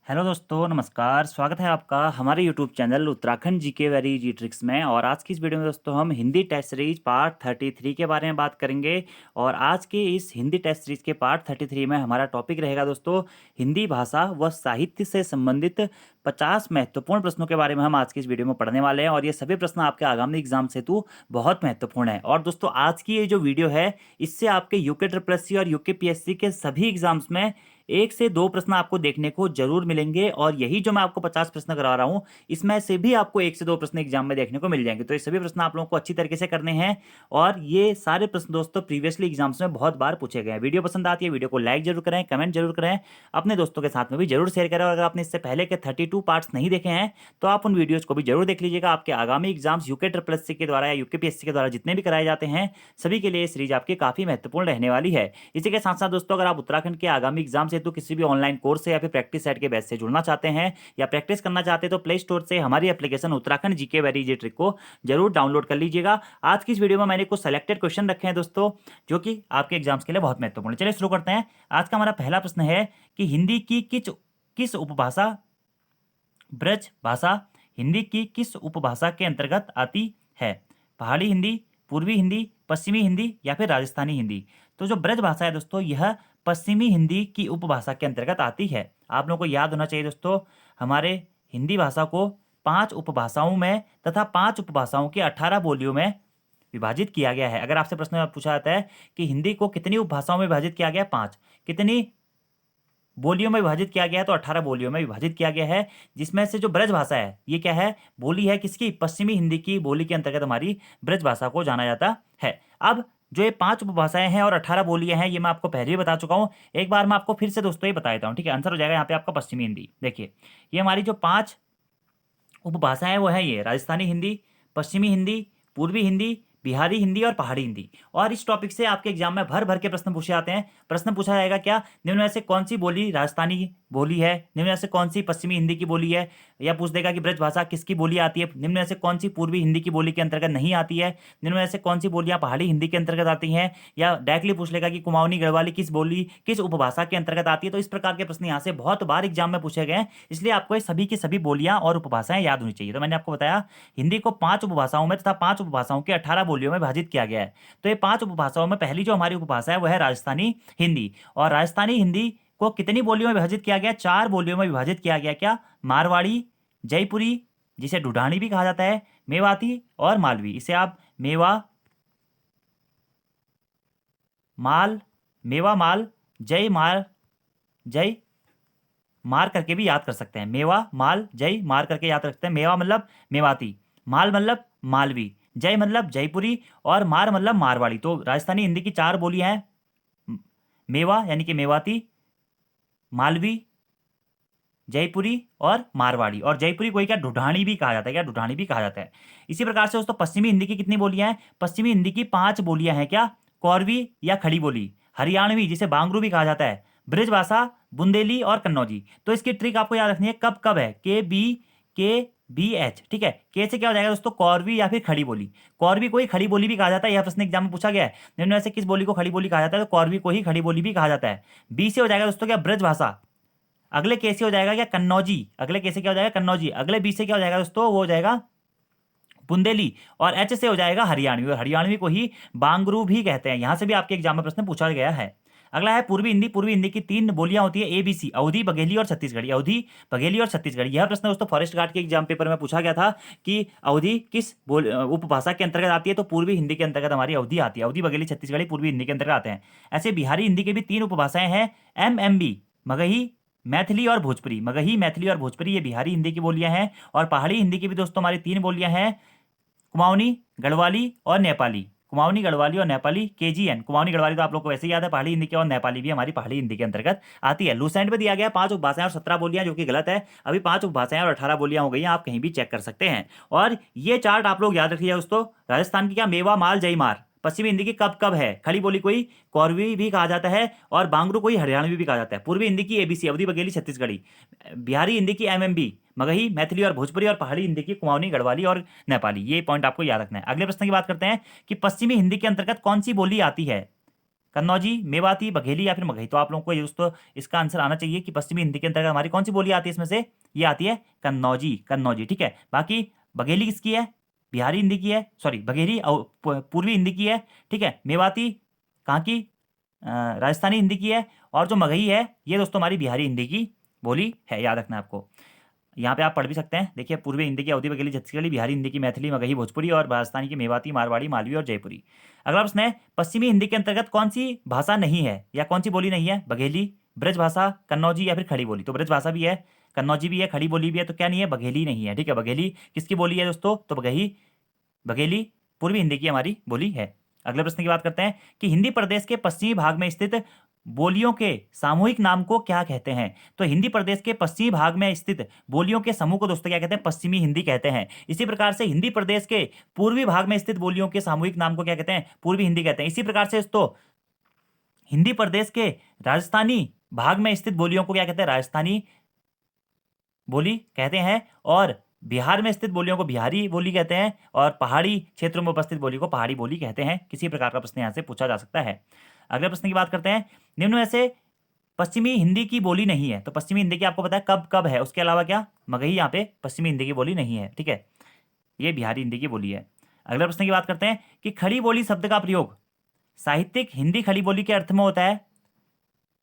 Hello दोस्तों, नमस्कार। स्वागत है आपका हमारे YouTube channel Uttarakhand GK very easy tricks में। और आज की इस वीडियो में दोस्तों हम हिंदी टेस्ट सीरीज पार्ट 33 के बारे में बात करेंगे। और आज के इस हिंदी टेस्ट सीरीज के पार्ट 33 में हमारा टॉपिक रहेगा दोस्तों हिंदी भाषा व साहित्य से संबंधित 50 महत्वपूर्ण प्रश्नों के बारे में हम आज की इस वीडियो में पढ़ने वाले हैं। और ये सभी प्रश्न आपके आगामी एग्जाम हेतु बहुत महत्वपूर्ण है। और दोस्तों आज की ये जो वीडियो है इससे आपके यूके ट्रिपल एस सी और यूके पीएससी के सभी एग्जाम्स में 1 से 2 प्रश्न आपको देखने को जरूर मिलेंगे। और यही जो मैं आपको 50 प्रश्न करा रहा हूं इसमें से भी आपको 1 से 2 प्रश्न एग्जाम में देखने को मिल जाएंगे। तो ये सभी प्रश्न आप लोगों को अच्छी तरीके से करने हैं। और ये सारे प्रश्न दोस्तों प्रीवियसली एग्जाम्स में बहुत बार पूछे गए हैं। वीडियो पसंद आती है वीडियो को लाइक जरूर करें, कमेंट जरूर करें, अपने दोस्तों के साथ में भी जरूर शेयर करें। और अगर आपने इससे पहले के 32 पार्ट्स नहीं देखे हैं तो आप उन वीडियोज को भी जरूर देख लीजिएगा। आपके आगामी exams UK triple S C के द्वारा या यूके पीएससी के द्वारा जितने भी कराए जाते हैं सभी के लिए ये सीरीज आपकी काफी महत्वपूर्ण रहने वाली है। इसी के साथ साथ दोस्तों अगर आप उत्तराखंड के आगामी एग्जाम से तो किसी भी ऑनलाइन कोर्स से या फिर प्रैक्टिस सेट के बैच से जुड़ना चाहते हैं या प्रैक्टिस करना चाहते हैं तो प्ले स्टोर से हमारी application Uttarakhand GK very easy trick को जरूर डाउनलोड कर लीजिएगा। आज की इस वीडियो में मैंने कुछ सेलेक्टेड क्वेश्चन रखे हैं दोस्तों जो कि आपके एग्जाम्स के लिए बहुत महत्वपूर्ण है। चलिए शुरू करते हैं। आज का हमारा पहला प्रश्न है कि हिंदी की किस उपभाषा ब्रज भाषा हिंदी की किस उपभाषा के अंतर्गत आती है? पहाड़ी हिंदी, पूर्वी हिंदी, पश्चिमी हिंदी या फिर राजस्थानी हिंदी? तो जो ब्रज भाषा है दोस्तों यह पश्चिमी हिंदी की उपभाषा के अंतर्गत आती है। आप लोगों को याद होना चाहिए दोस्तों हमारे हिंदी भाषा को 5 उपभाषाओं में तथा 5 उपभाषाओं की 18 बोलियों में विभाजित किया गया है। अगर आपसे प्रश्न पूछा जाता है कि हिंदी को कितनी उपभाषाओं में विभाजित किया गया, 5, कितनी बोलियों में विभाजित किया गया है तो 18 बोलियों में विभाजित किया गया है। जिसमें से जो ब्रज भाषा है ये क्या है, बोली है किसकी, पश्चिमी हिंदी की बोली के अंतर्गत हमारी ब्रज भाषा को जाना जाता है। अब जो ये 5 उपभाषाएं हैं और 18 बोलियां हैं ये मैं आपको पहले ही बता चुका हूं। एक बार मैं आपको फिर से दोस्तों ये बता देता हूं, ठीक है। आंसर हो जाएगा यहाँ पे आपका पश्चिमी हिंदी। देखिए ये हमारी जो 5 उपभाषाएं हैं वो है ये राजस्थानी हिंदी, पश्चिमी हिंदी, पूर्वी हिंदी, बिहारी हिंदी और पहाड़ी हिंदी। और इस टॉपिक से आपके एग्जाम में भर भर के प्रश्न पूछे जाते हैं। प्रश्न पूछा जाएगा क्या, निम्न में से कौन सी बोली राजस्थानी बोली है, निम्न में से कौन सी पश्चिमी हिंदी की बोली है, या पूछ देगा कि ब्रज भाषा किसकी बोली आती है, निम्न में से कौन सी पूर्वी हिंदी की बोली के अंतर्गत नहीं आती है, निम्न में से कौन सी बोलियां पहाड़ी हिंदी के अंतर्गत आती हैं, या डायरेक्टली पूछ लेगा कि कुमाऊनी गढ़वाली किस बोली किस उपभाषा के अंतर्गत आती है। तो इस प्रकार के प्रश्न यहाँ से बहुत बार एग्जाम में पूछे गए हैं, इसलिए आपको ये सभी की सभी बोलियां और उपभाषाएं याद होनी चाहिए। तो मैंने आपको बताया हिंदी को 5 उपभाषाओं में तथा 5 उपभाषाओं के 18 बोलियों में विभाजित किया गया है। तो ये 5 उपभाषाओं में पहली जो हमारी उपभाषा है वह है राजस्थानी हिंदी। और राजस्थानी हिंदी को कितनी बोलियों में विभाजित किया गया, 4 बोलियों में विभाजित किया गया। क्या, मारवाड़ी, जयपुरी जिसे ढूढ़ानी भी कहा जाता है, मेवाती और मालवी। इसे आप मेवा माल, मेवा माल, जय मार, जय मार करके भी याद कर सकते हैं। मेवा माल जय मार करके याद रख सकते हैं। मेवा मतलब मेवाती, माल मतलब मालवी, जय मतलब जयपुरी और मार मतलब मारवाड़ी। तो राजस्थानी हिंदी की 4 बोलियां हैं, मेवा यानी कि मेवाती, मालवी, जयपुरी और मारवाड़ी। और जयपुरी कोई क्या ढूढ़ानी भी कहा जाता है, क्या ढूढ़ानी भी कहा जाता है। इसी प्रकार से दोस्तों पश्चिमी हिंदी की कितनी बोलियां हैं, पश्चिमी हिंदी की 5 बोलियां हैं। क्या, कौरवी या खड़ी बोली, हरियाणवी जिसे बांगरू भी कहा जाता है, ब्रजभाषा, बुंदेली और कन्नौजी। तो इसकी ट्रिक आपको याद रखनी है, कब कब है, के बी एच, ठीक है। के से क्या हो जाएगा दोस्तों, कौरवी या फिर खड़ी बोली। कौरवी को ही खड़ी बोली भी कहा जाता है, यह प्रश्न एग्जाम में पूछा गया है। निम्न में से किस बोली को खड़ी बोली कहा जाता है, तो कौरवी को ही खड़ी बोली भी कहा जाता है। बी से हो जाएगा दोस्तों क्या, ब्रजभाषा। अगले के से हो जाएगा क्या, कन्नौजी। अगले के से क्या हो जाएगा, कन्नौजी। अगले बी से क्या हो जाएगा दोस्तों, वो हो जाएगा बुंदेली। और एच से हो जाएगा हरियाणवी, और हरियाणवी को ही बांगरू भी कहते हैं। यहां से भी आपके एग्जाम में प्रश्न पूछा गया है। अगला है पूर्वी हिंदी। पूर्वी हिंदी की 3 बोलियां होती है ABC, अवधी, बघेली और छत्तीसगढ़ी। अवधी, बघेली और छत्तीसगढ़ी। यह प्रश्न दोस्तों फॉरेस्ट गार्ड के एग्जाम पेपर में पूछा गया था कि अवधी किस उपभाषा के अंतर्गत आती है, तो पूर्वी हिंदी के अंतर्गत हमारी अवधी आती है। अवधी, बघेली, छत्तीसगढ़ी पूर्वी हिंदी के अंतर्गत आते हैं। ऐसे बिहारी हिंदी के भी 3 उपभाषाएं हैं, MMB, मगही, मैथिली और भोजपुरी। मगही, मैथिली और भोजपुरी ये बिहारी हिंदी की बोलियां हैं। और पहाड़ी हिंदी की भी दोस्तों हमारी 3 बोलियां हैं, कुमाऊनी, गढ़वाली और नेपाली। कुमाऊनी, गढ़वाली और नेपाली, KGN। कुमाऊनी, गढ़वाली तो आप लोग को वैसे ही याद है, पहाड़ी हिंदी की, और नेपाली भी हमारी पहाड़ी हिंदी के अंतर्गत आती है। लूसेंट में दिया गया 5 उपभाषाएं और 17 बोलियां, जो कि गलत है। अभी 5 उपभाषाएं और 18 बोलियां हो गई हैं, आप कहीं भी चेक कर सकते हैं। और ये चार्ट आप लोग याद रखिए दोस्तों। राजस्थान की क्या, मेवा माल जय मार। पश्चिमी हिंदी की कब कब है, खड़ी बोली कोई कौरवी भी कहा जाता है, और बांगरू कोई हरियाणवी भी कहा जाता है। पूर्वी हिंदी की ABC, अवधी, बघेली, छत्तीसगढ़ी। बिहारी हिंदी की MMB, मगही, मैथिली और भोजपुरी। और पहाड़ी हिंदी की कुमाऊनी, गढ़वाली और नेपाली। ये पॉइंट आपको याद रखना है। अगले प्रश्न की बात करते हैं कि पश्चिमी हिंदी के अंतर्गत कौन सी बोली आती है। कन्नौजी, मेवाती, बघेली या फिर मगही। तो आप लोगों को ये दोस्तों इसका आंसर आना चाहिए कि पश्चिमी हिंदी के अंतर्गत हमारी कौन सी बोली आती है इसमें से, ये आती है कन्नौजी, कन्नौजी, ठीक है। बाकी बघेली किसकी है, बिहारी हिंदी की है, सॉरी बघेली पूर्वी हिंदी की है, ठीक है। मेवाती कहाँ की, राजस्थानी हिंदी की है। और जो मगही है ये दोस्तों हमारी बिहारी हिंदी की बोली है, याद रखना आपको। यहाँ पे आप पढ़ भी सकते हैं, देखिए पूर्वी हिंदी की अवधी, बघेली, छत्तीसगढ़ी, बिहारी हिंदी की मैथिली, मगही, भोजपुरी और राजस्थानी की मेवाती, मारवाड़ी, मालवी और जयपुरी। अगला प्रश्न है, पश्चिमी हिंदी के अंतर्गत कौन सी भाषा नहीं है या कौन सी बोली नहीं है, बघेली, ब्रज भाषा, कन्नौजी या फिर खड़ी बोली। तो ब्रज भाषा भी है, कन्नौजी भी है, खड़ी बोली भी है, तो क्या नहीं है, बघेली नहीं है, ठीक है। बघेली किसकी बोली है दोस्तों, तो बघेली पूर्वी हिंदी की हमारी बोली है। अगले प्रश्न की बात करते हैं कि हिंदी प्रदेश के पश्चिमी भाग में स्थित बोलियों के सामूहिक नाम को क्या कहते हैं। तो हिंदी प्रदेश के पश्चिमी भाग में स्थित बोलियों के समूह को दोस्तों क्या कहते हैं, पश्चिमी हिंदी कहते हैं। इसी प्रकार से हिंदी प्रदेश के पूर्वी भाग में स्थित बोलियों के सामूहिक नाम को क्या कहते हैं, पूर्वी हिंदी कहते हैं। इसी प्रकार से दोस्तों हिंदी प्रदेश के राजस्थानी भाग में स्थित बोलियों को क्या कहते हैं, राजस्थानी बोली कहते हैं। और बिहार में स्थित बोलियों को बिहारी बोली कहते हैं। और पहाड़ी क्षेत्रों में उपस्थित बोली को पहाड़ी बोली कहते हैं। किसी प्रकार का प्रश्न यहाँ से पूछा जा सकता है। अगले प्रश्न की बात करते हैं, निम्न में से पश्चिमी हिंदी की बोली नहीं है। तो पश्चिमी हिंदी की आपको पता है कब कब है, उसके अलावा क्या, मगही यहाँ पे पश्चिमी हिंदी की बोली नहीं है, ठीक है, ये बिहारी हिंदी की बोली है। अगले प्रश्न की बात करते हैं कि खड़ी बोली शब्द का प्रयोग साहित्यिक हिंदी खड़ी बोली के अर्थ में होता है,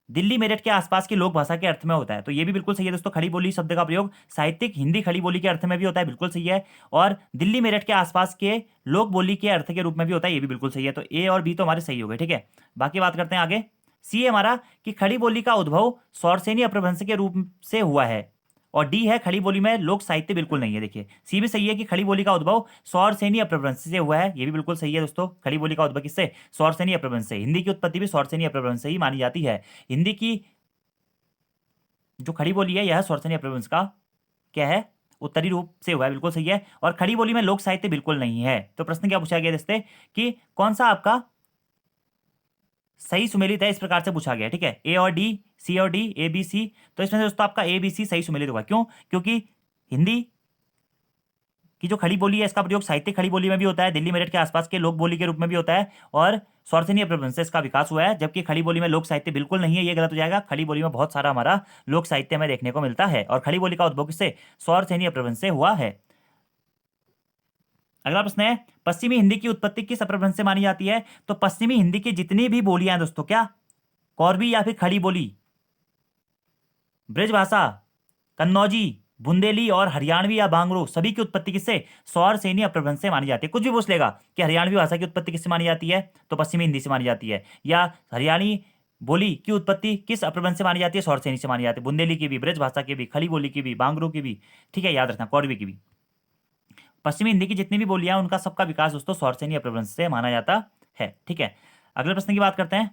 दिल्ली मेरठ के आसपास की लोक भाषा के अर्थ में होता है। तो ये भी बिल्कुल सही है दोस्तों, खड़ी बोली शब्द का प्रयोग साहित्यिक हिंदी खड़ी बोली के अर्थ में भी होता है, बिल्कुल सही है। और दिल्ली मेरठ के आसपास के लोक बोली के अर्थ के रूप में भी होता है, ये भी बिल्कुल सही है। तो ए और बी तो हमारे सही हो गए, ठीक है। बाकी बात करते हैं आगे, सी है हमारा कि खड़ी बोली का उद्भव सौरसेनी अपभ्रंश के रूप से हुआ है। और डी है खड़ी बोली में लोक साहित्य बिल्कुल नहीं है। देखिए सी भी सही है कि खड़ी बोली का उद्भव सौरसेनी अपभ्रंश से हुआ है, ये भी बिल्कुल सही है दोस्तों। खड़ी बोली का उद्भव किससे, सौरसेनी अपभ्रंश से। हिंदी की उत्पत्ति भी सौरसेनी अपभ्रंश से ही मानी जाती है। हिंदी की जो खड़ी बोली है यह सौरसेनी अपभ्रंश का क्या है, उत्तरी रूप से हुआ है, बिल्कुल सही है। और खड़ी बोली में लोक साहित्य बिल्कुल नहीं है। तो प्रश्न क्या पूछा गया दोस्तों कि कौन सा आपका सही सुमेलित है, इस प्रकार से पूछा गया, ठीक है। ए और डी, सी और डी, ए बी सी। तो इसमें से दोस्तों आपका ए बी सी सही सुमेलित होगा। क्यों, क्योंकि हिंदी की जो खड़ी बोली है इसका प्रयोग साहित्यिक खड़ी बोली में भी होता है, दिल्ली मेरठ के आसपास के लोक बोली के रूप में भी होता है, और सौरसेनी अपभ्रंश से इसका विकास हुआ है। जबकि खड़ी बोली में लोक साहित्य बिल्कुल नहीं है, ये गलत हो जाएगा। खड़ी बोली में बहुत सारा हमारा लोक साहित्य हमें देखने को मिलता है। और खड़ी बोली का उद्भव किससे, सौरसेनी अपभ्रंश से हुआ है। अगला प्रश्न है, पश्चिमी हिंदी की उत्पत्ति किस अपभ्रंश से मानी जाती है। तो पश्चिमी हिंदी की जितनी भी बोलियां दोस्तों, क्या कौरवी या फिर खड़ी बोली, ब्रजभाषा, कन्नौजी, बुंदेली और हरियाणवी या बांगरू, सभी की उत्पत्ति किससे, सौरसेनी अपभ्रंश से मानी जाती है। कुछ भी पूछ लेगा कि हरियाणवी भाषा की उत्पत्ति किससे मानी जाती है, तो पश्चिमी हिंदी से मानी जाती है। या हरियाणी बोली की उत्पत्ति किस अपभ्रंश से मानी जाती है, सौरसेनी से मानी जाती है। बुंदेली की भी, ब्रजभाषा की भी, खड़ी बोली की भी, बांगरू की भी, ठीक है, याद रखना, कौरवी की भी। पश्चिमी हिंदी की जितनी भी बोलियां उनका सबका विकास दोस्तों सौरसेनी अपभ्रंश से माना जाता है, ठीक है। अगले प्रश्न की बात करते हैं,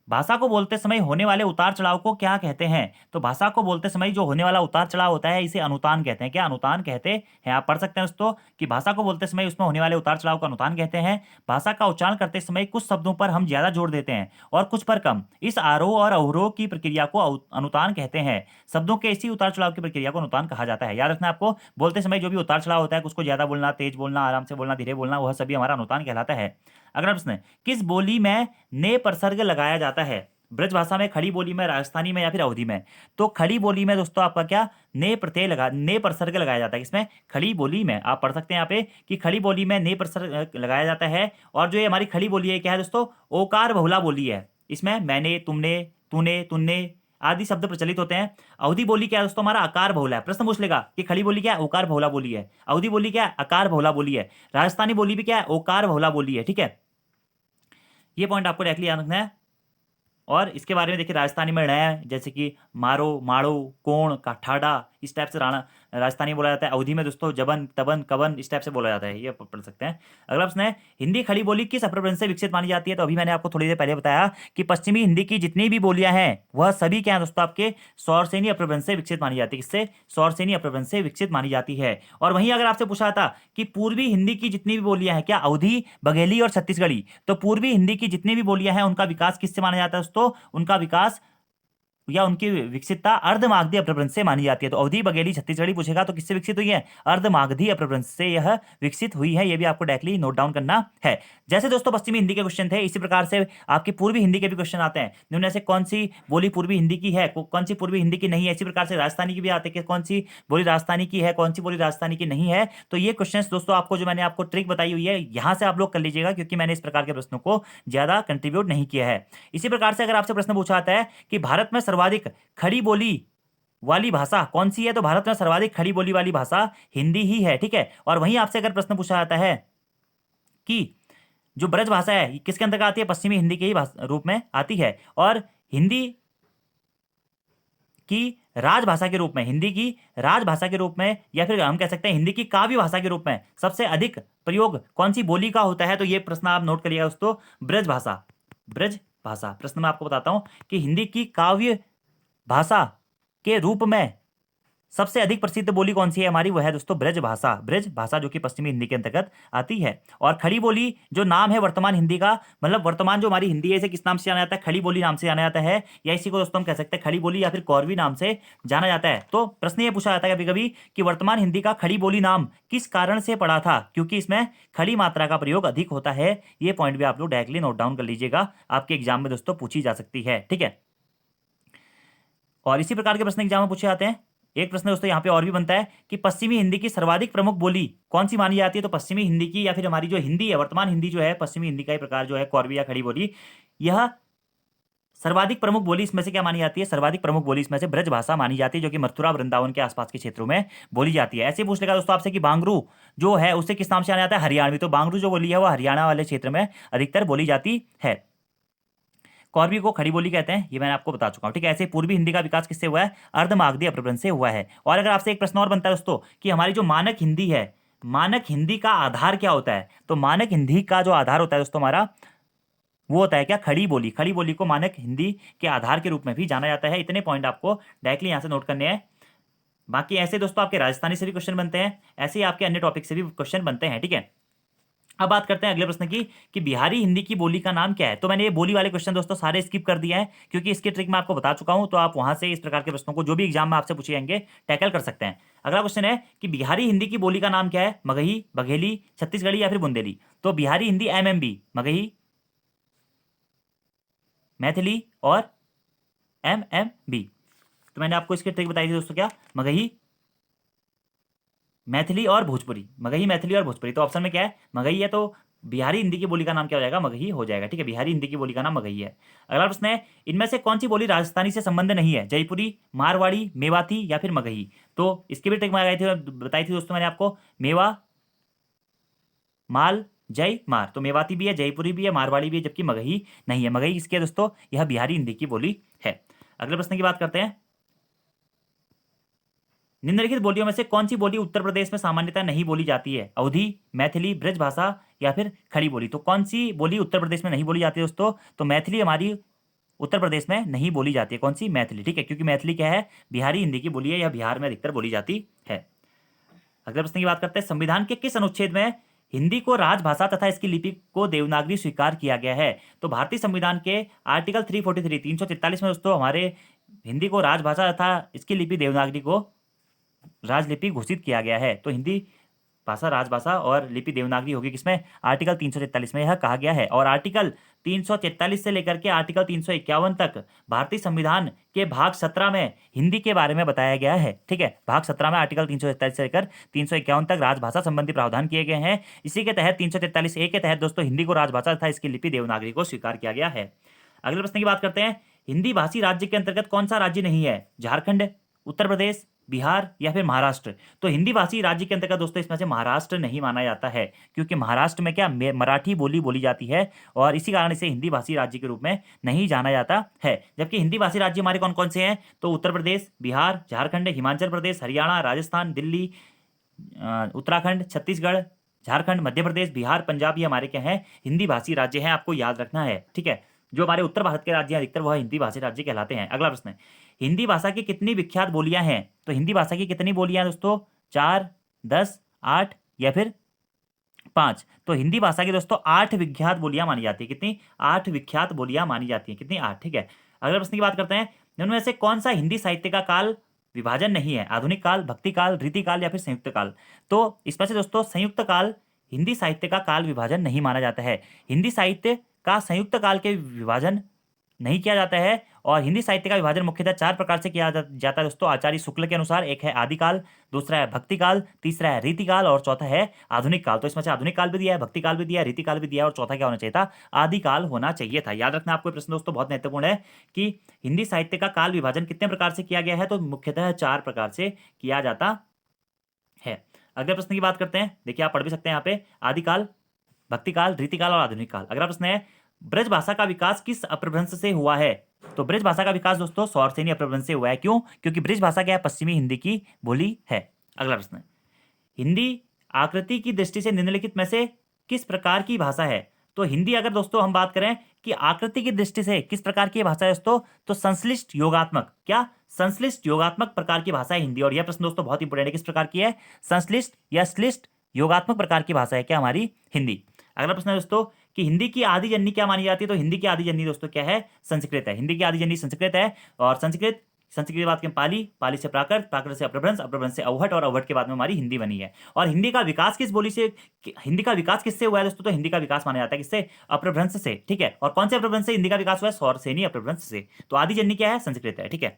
भाषा को बोलते समय होने वाले उतार चढ़ाव को क्या कहते हैं। तो भाषा को बोलते समय जो होने वाला उतार चढ़ाव होता है इसे अनुतान कहते हैं। क्या अनुतान कहते हैं, आप पढ़ सकते हैं दोस्तों कि भाषा को बोलते समय उसमें होने वाले उतार चढ़ाव को अनुतान कहते हैं। भाषा का उच्चारण करते समय कुछ शब्दों पर हम ज्यादा जोर देते हैं और कुछ पर कम, इस आरोह और अवरोह की प्रक्रिया को अनुतान कहते हैं। शब्दों के इसी उतार चढ़ाव की प्रक्रिया को अनुतान कहा जाता है। याद रखना आपको, बोलते समय जो भी उतार चढ़ाव होता है, उसको ज्यादा बोलना, तेज बोलना, आराम से बोलना, धीरे बोलना, वह सभी हमारा अनुतान कहलाता है। अगला प्रश्न, किस बोली में ने प्रसर्ग लगाया जाता है। ब्रज भाषा में, खड़ी बोली में, राजस्थानी में या फिर अवधी में। तो खड़ी बोली में दोस्तों आपका क्या, ने प्रसर्ग लगाया जाता है। इसमें खड़ी बोली में आप पढ़ सकते हैं यहाँ पे कि खड़ी बोली में ने प्रसर्ग लगाया जाता है। और जो ये हमारी खड़ी बोली है क्या है दोस्तों, ओकार बहुला बोली है। इसमें मैंने, तुमने, तूने, तुन्ने आदि शब्द प्रचलित होते हैं। अवधी बोली क्या है दोस्तों, हमारा आकार बहुला है। प्रश्न पूछ लेगा कि खड़ी बोली क्या है, ओकार बहुला बोली है। अवधी बोली क्या है, आकार बहुला बोली है। राजस्थानी बोली भी क्या है, ओकार बहुला बोली है, ठीक है। ये पॉइंट आपको डायरेक्टली याद रखना है। और इसके बारे में देखिए, राजस्थानी में नया जैसे कि मारो, माड़ो, कोण, काठाड़ा, इस टाइप से राजस्थानी बोला जाता है। अवधी में दोस्तों जबन, तबन, कबन, इस टाइप से बोला जाता है, ये पढ़ सकते हैं। अगला प्रश्न है, हिंदी खड़ी बोली किस अपभ्रंश से विकसित मानी जाती है। तो अभी मैंने आपको थोड़ी देर पहले बताया कि पश्चिमी हिंदी की जितनी भी बोलियां हैं वह सभी क्या है दोस्तों, आपके सौरसेनी अपभ्रंश से विकसित मानी जाती है। किससे, सौरसेनी अपभ्रंश से विकसित मानी जाती है। और वहीं अगर आपसे पूछा था कि पूर्वी हिंदी की जितनी भी बोलियां हैं, क्या अवधी, बघेली और छत्तीसगढ़ी, तो पूर्वी हिंदी की जितनी भी बोलियां हैं उनका विकास किससे माना जाता है दोस्तों, उनका विकास या उनकी विकसितता अर्धमागधी अपभ्रंश से मानी जाती है। तो अवधी बघेली छत्तीसगढ़ी पूछेगा तो किससे विकसित हुई है? अर्धमागधी अपभ्रंश से यह विकसित हुई है। ये भी आपको डायरेक्टली नोट डाउन करना है। जैसे दोस्तों पश्चिमी हिंदी के क्वेश्चन थे, इसी प्रकार से आपकी पूर्वी हिंदी के भी क्वेश्चन आते हैं। उनमें से कौन सी बोली पूर्वी हिंदी की है, कौन सी पूर्वी हिंदी की नहीं है। इसी प्रकार से राजस्थानी की भी आते हैं कि कौन सी बोली राजस्थानी की है, कौन सी बोली राजस्थानी की नहीं है। तो ये क्वेश्चंस दोस्तों आपको जो मैंने आपको ट्रिक बताई हुई है, यहां से आप लोग कर लीजिएगा, क्योंकि मैंने इस प्रकार के प्रश्नों को ज्यादा कंट्रीब्यूट नहीं किया है। इसी प्रकार से अगर आपसे प्रश्न पूछा जाता है कि भारत में सर्वाधिक खड़ी बोली वाली भाषा कौन सी है, तो भारत में सर्वाधिक खड़ी बोली वाली भाषा हिंदी ही है। ठीक है। और वहीं आपसे अगर प्रश्न पूछा जाता है कि जो ब्रज भाषा है किसके अंतर्गत आती है, पश्चिमी हिंदी के ही रूप में आती है। और हिंदी की राजभाषा के रूप में, हिंदी की राजभाषा के रूप में, या फिर हम कह सकते हैं हिंदी की काव्य भाषा के रूप में सबसे अधिक प्रयोग कौन सी बोली का होता है, तो ये प्रश्न आप नोट करिएगा दोस्तों, ब्रज भाषा। ब्रज भाषा प्रश्न मैं आपको बताता हूं कि हिंदी की काव्य भाषा के रूप में सबसे अधिक प्रसिद्ध बोली कौन सी है हमारी, वो है दोस्तों ब्रज भाषा। ब्रज भाषा जो कि पश्चिमी हिंदी के अंतर्गत आती है। और खड़ी बोली जो नाम है वर्तमान हिंदी का, मतलब वर्तमान जो हमारी हिंदी है इसे किस नाम से जाना जाता है, खड़ी बोली नाम से जाना जाता है, या इसी को दोस्तों हम कह सकते हैं खड़ी बोली या फिर कौरवी नाम से जाना जाता है। तो प्रश्न ये पूछा जाता है कभी कभी कि वर्तमान हिंदी का खड़ी बोली नाम किस कारण से पड़ा था, क्योंकि इसमें खड़ी मात्रा का प्रयोग अधिक होता है। ये पॉइंट भी आप लोग डायरेक्टली नोट डाउन कर लीजिएगा, आपके एग्जाम में दोस्तों पूछी जा सकती है। ठीक है। और इसी प्रकार के प्रश्न एग्जाम में पूछे जाते हैं। एक प्रश्न दोस्तों यहाँ पे और भी बनता है कि पश्चिमी हिंदी की सर्वाधिक प्रमुख बोली कौन सी मानी जाती है, तो पश्चिमी हिंदी की, या फिर हमारी जो हिंदी है वर्तमान हिंदी जो है पश्चिमी हिंदी का ही प्रकार जो है कौरवी या खड़ी बोली, यह सर्वाधिक प्रमुख बोली इसमें से क्या मानी जाती है, सर्वाधिक प्रमुख बोली इसमें से ब्रज भाषा मानी जाती है, जो कि मथुरा वृंदावन के आसपास के क्षेत्रों में बोली जाती है। ऐसे पूछ लेगा दोस्तों आपसे कि बांगरू जो है उसे किस नाम से जाना जाता है, हरियाणवी। तो बांगरू जो बोली है वो हरियाणा वाले क्षेत्र में अधिकतर बोली जाती है। कौरवी को खड़ी बोली कहते हैं, ये मैंने आपको बता चुका हूं। ठीक है। ऐसे पूर्वी हिंदी का विकास किससे हुआ है, अर्धमागधी अपभ्रंश से हुआ है। और अगर आपसे एक प्रश्न और बनता है दोस्तों कि हमारी जो मानक हिंदी है, मानक हिंदी का आधार क्या होता है, तो मानक हिंदी का जो आधार होता है दोस्तों हमारा, वो होता है क्या, खड़ी बोली। खड़ी बोली को मानक हिंदी के आधार के रूप में भी जाना जाता है। इतने पॉइंट आपको डायरेक्टली यहां से नोट करने हैं। बाकी ऐसे दोस्तों आपके राजस्थानी से भी क्वेश्चन बनते हैं, ऐसे ही आपके अन्य टॉपिक से भी क्वेश्चन बनते हैं। ठीक है। अब बात करते हैं अगले प्रश्न की कि बिहारी हिंदी की बोली का नाम क्या है। तो मैंने ये बोली वाले क्वेश्चन दोस्तों सारे स्किप कर दिए हैं, क्योंकि इसकी ट्रिक मैं आपको बता चुका हूं। तो आप वहां से इस प्रकार के प्रश्नों को जो भी एग्जाम में आपसे पूछे जाएंगे टैकल कर सकते हैं। अगला क्वेश्चन है कि बिहारी हिंदी की बोली का नाम क्या है, मगही, बघेली, छत्तीसगढ़ी या फिर बुंदेली। तो बिहारी हिंदी MMB, मगही, मैथिली और MMB। तो मैंने आपको इसकी ट्रिक बताई थी दोस्तों, क्या, मगही, मैथिली और भोजपुरी। मगही, मैथिली और भोजपुरी। तो ऑप्शन में क्या है, मगही है, तो बिहारी हिंदी की बोली का नाम क्या हो जाएगा, मगही हो जाएगा। ठीक है। बिहारी हिंदी की बोली का नाम मगही है। अगला प्रश्न है, इनमें से कौन सी बोली राजस्थानी से संबंध नहीं है, जयपुरी, मारवाड़ी, मेवाती या फिर मगही। तो इसकी भी ट्रिक बताई थी दोस्तों मैंने आपको, मेवा, माल, जय, मार। तो मेवाती भी है, जयपुरी भी है, मारवाड़ी भी है, जबकि मगही नहीं है। मगही किसकी है दोस्तों, यह बिहारी हिंदी की बोली है। अगले प्रश्न की बात करते हैं, निम्नलिखित बोलियों में से कौन सी बोली उत्तर प्रदेश में सामान्यतः नहीं बोली जाती है, अवधी, मैथिली, ब्रज भाषा या फिर खड़ी बोली। तो कौन सी बोली उत्तर प्रदेश में नहीं बोली जाती है दोस्तों, तो मैथिली हमारी उत्तर प्रदेश में नहीं बोली जाती है। कौन सी, मैथिली। ठीक है। क्योंकि मैथिली क्या है, बिहारी हिंदी की बोली है, यह बिहार में अधिकतर बोली जाती है। अगले प्रश्न की बात करते हैं, संविधान के किस अनुच्छेद में हिंदी को राजभाषा तथा इसकी लिपि को देवनागरी स्वीकार किया गया है। तो भारतीय संविधान के आर्टिकल 343 343 में दोस्तों हमारे हिंदी को राजभाषा तथा इसकी लिपि देवनागरी को राजलिपि घोषित किया गया है। तो हिंदी भाषा राजभाषा और लिपि देवनागरी होगी किसमें, आर्टिकल 343 में यह कहा गया है। और आर्टिकल 343 से लेकर के आर्टिकल 351 तक भारतीय संविधान के भाग 17 में हिंदी के बारे में बताया गया है। ठीक है। भाग 17 में आर्टिकल 343 से लेकर 351 तक राजभाषा संबंधी प्रावधान किए गए हैं। इसी के तहत 343A के तहत दोस्तों हिंदी को राजभाषा तथा इसकी लिपि देवनागरी को स्वीकार किया गया है। अगले प्रश्न की बात करते हैं, हिंदी भाषी राज्य के अंतर्गत कौन सा राज्य नहीं है, झारखंड, उत्तर प्रदेश, बिहार या फिर महाराष्ट्र। तो हिंदी भाषी राज्य के अंतर्गत दोस्तों इसमें से महाराष्ट्र नहीं माना जाता है, क्योंकि महाराष्ट्र में क्या मराठी बोली बोली जाती है, और इसी कारण इसे हिंदी भाषी राज्य के रूप में नहीं जाना जाता है। जबकि हिंदी भाषी राज्य हमारे कौन कौन से हैं, तो उत्तर प्रदेश, बिहार, झारखंड, हिमाचल प्रदेश, हरियाणा, राजस्थान, दिल्ली, उत्तराखंड, छत्तीसगढ़, झारखंड, मध्य प्रदेश, बिहार, पंजाब, ये हमारे क्या हैं, हिंदी भाषी राज्य हैं। आपको याद रखना है। ठीक है। जो हमारे उत्तर भारत के राज्य हैं अधिकतर वह हिंदी भाषी राज्य कहलाते हैं। अगला प्रश्न है, हिंदी भाषा की कितनी विख्यात बोलियां हैं। तो हिंदी भाषा की कितनी बोलियां दोस्तों, 4, 10, 8 या फिर 5। तो हिंदी भाषा की दोस्तों 8 विख्यात बोलियां मानी जाती है। कितनी, 8 विख्यात बोलियां मानी जाती हैं। कितनी, 8। ठीक है। अगले प्रश्न की बात करते हैं, निम्न में से कौन सा हिंदी साहित्य का काल विभाजन नहीं है? आधुनिक काल, भक्ति काल, रीति काल या फिर संयुक्त काल? तो इसमें से दोस्तों संयुक्त काल हिंदी साहित्य का काल विभाजन नहीं माना जाता है। हिंदी साहित्य का संयुक्त काल के विभाजन नहीं किया जाता है। और हिंदी साहित्य का विभाजन मुख्यतः 4 प्रकार से किया जाता है दोस्तों, आचार्य शुक्ल के अनुसार। एक है आदिकाल, दूसरा है भक्ति काल, तीसरा है रीति काल और चौथा है आधुनिक काल। तो इसमें से आधुनिक काल भी दिया है, भक्ति काल भी दिया है, रीति काल भी दिया है और चौथा क्या होना चाहिए था? आदिकाल होना चाहिए था। याद रखना आपको प्रश्न दोस्तों बहुत महत्वपूर्ण है कि हिंदी साहित्य का काल विभाजन कितने प्रकार से किया गया है? तो मुख्यतः 4 प्रकार से किया जाता है। अगले प्रश्न की बात करते हैं। देखिए आप पढ़ भी सकते हैं यहाँ पे, आदिकाल, भक्ति काल, रीति काल और आधुनिक काल। अगला प्रश्न है, ब्रज भाषा का विकास किस अपभ्रंश से हुआ है? तो ब्रज भाषा का विकास दोस्तों सौरसेनी अपभ्रंश से हुआ है। क्यों? क्योंकि ब्रज भाषा क्या है? पश्चिमी हिंदी की बोली है। अगला प्रश्न है, हिंदी आकृति की दृष्टि से निम्नलिखित में से किस प्रकार की भाषा है? तो हिंदी अगर दोस्तों हम बात करें कि आकृति की दृष्टि से किस प्रकार की भाषा है दोस्तों, तो संश्लिष्ट योगात्मक, क्या? संश्लिष्ट योगात्मक प्रकार की भाषा है हिंदी। और यह प्रश्न दोस्तों बहुत इंपोर्टेंट है, किस प्रकार की है? संश्लिष्ट या श्लिष्ट योगात्मक प्रकार की भाषा है क्या हमारी हिंदी। अगला प्रश्न है दोस्तों कि हिंदी की आदि जननी क्या मानी जाती है? तो हिंदी की आदि जननी दोस्तों क्या है? संस्कृत है। हिंदी की आदि जननी संस्कृत है। और संस्कृत की बात करें पाली, पाली से प्राकृत, प्राकृत से अपभ्रंश, अपभ्रंश से अवहट और अवहट के बाद में हमारी हिंदी बनी है। और हिंदी का विकास किस बोली से, हिंदी का विकास किससे हुआ है दोस्तों? तो हिंदी का विकास माना जाता है किससे? अपभ्रंश से। ठीक है, और कौन से अपभ्रंश से हिंदी का विकास हुआ है? सौरसेनी अपभ्रंश से। तो आदि जननी क्या है? संस्कृत है। ठीक है,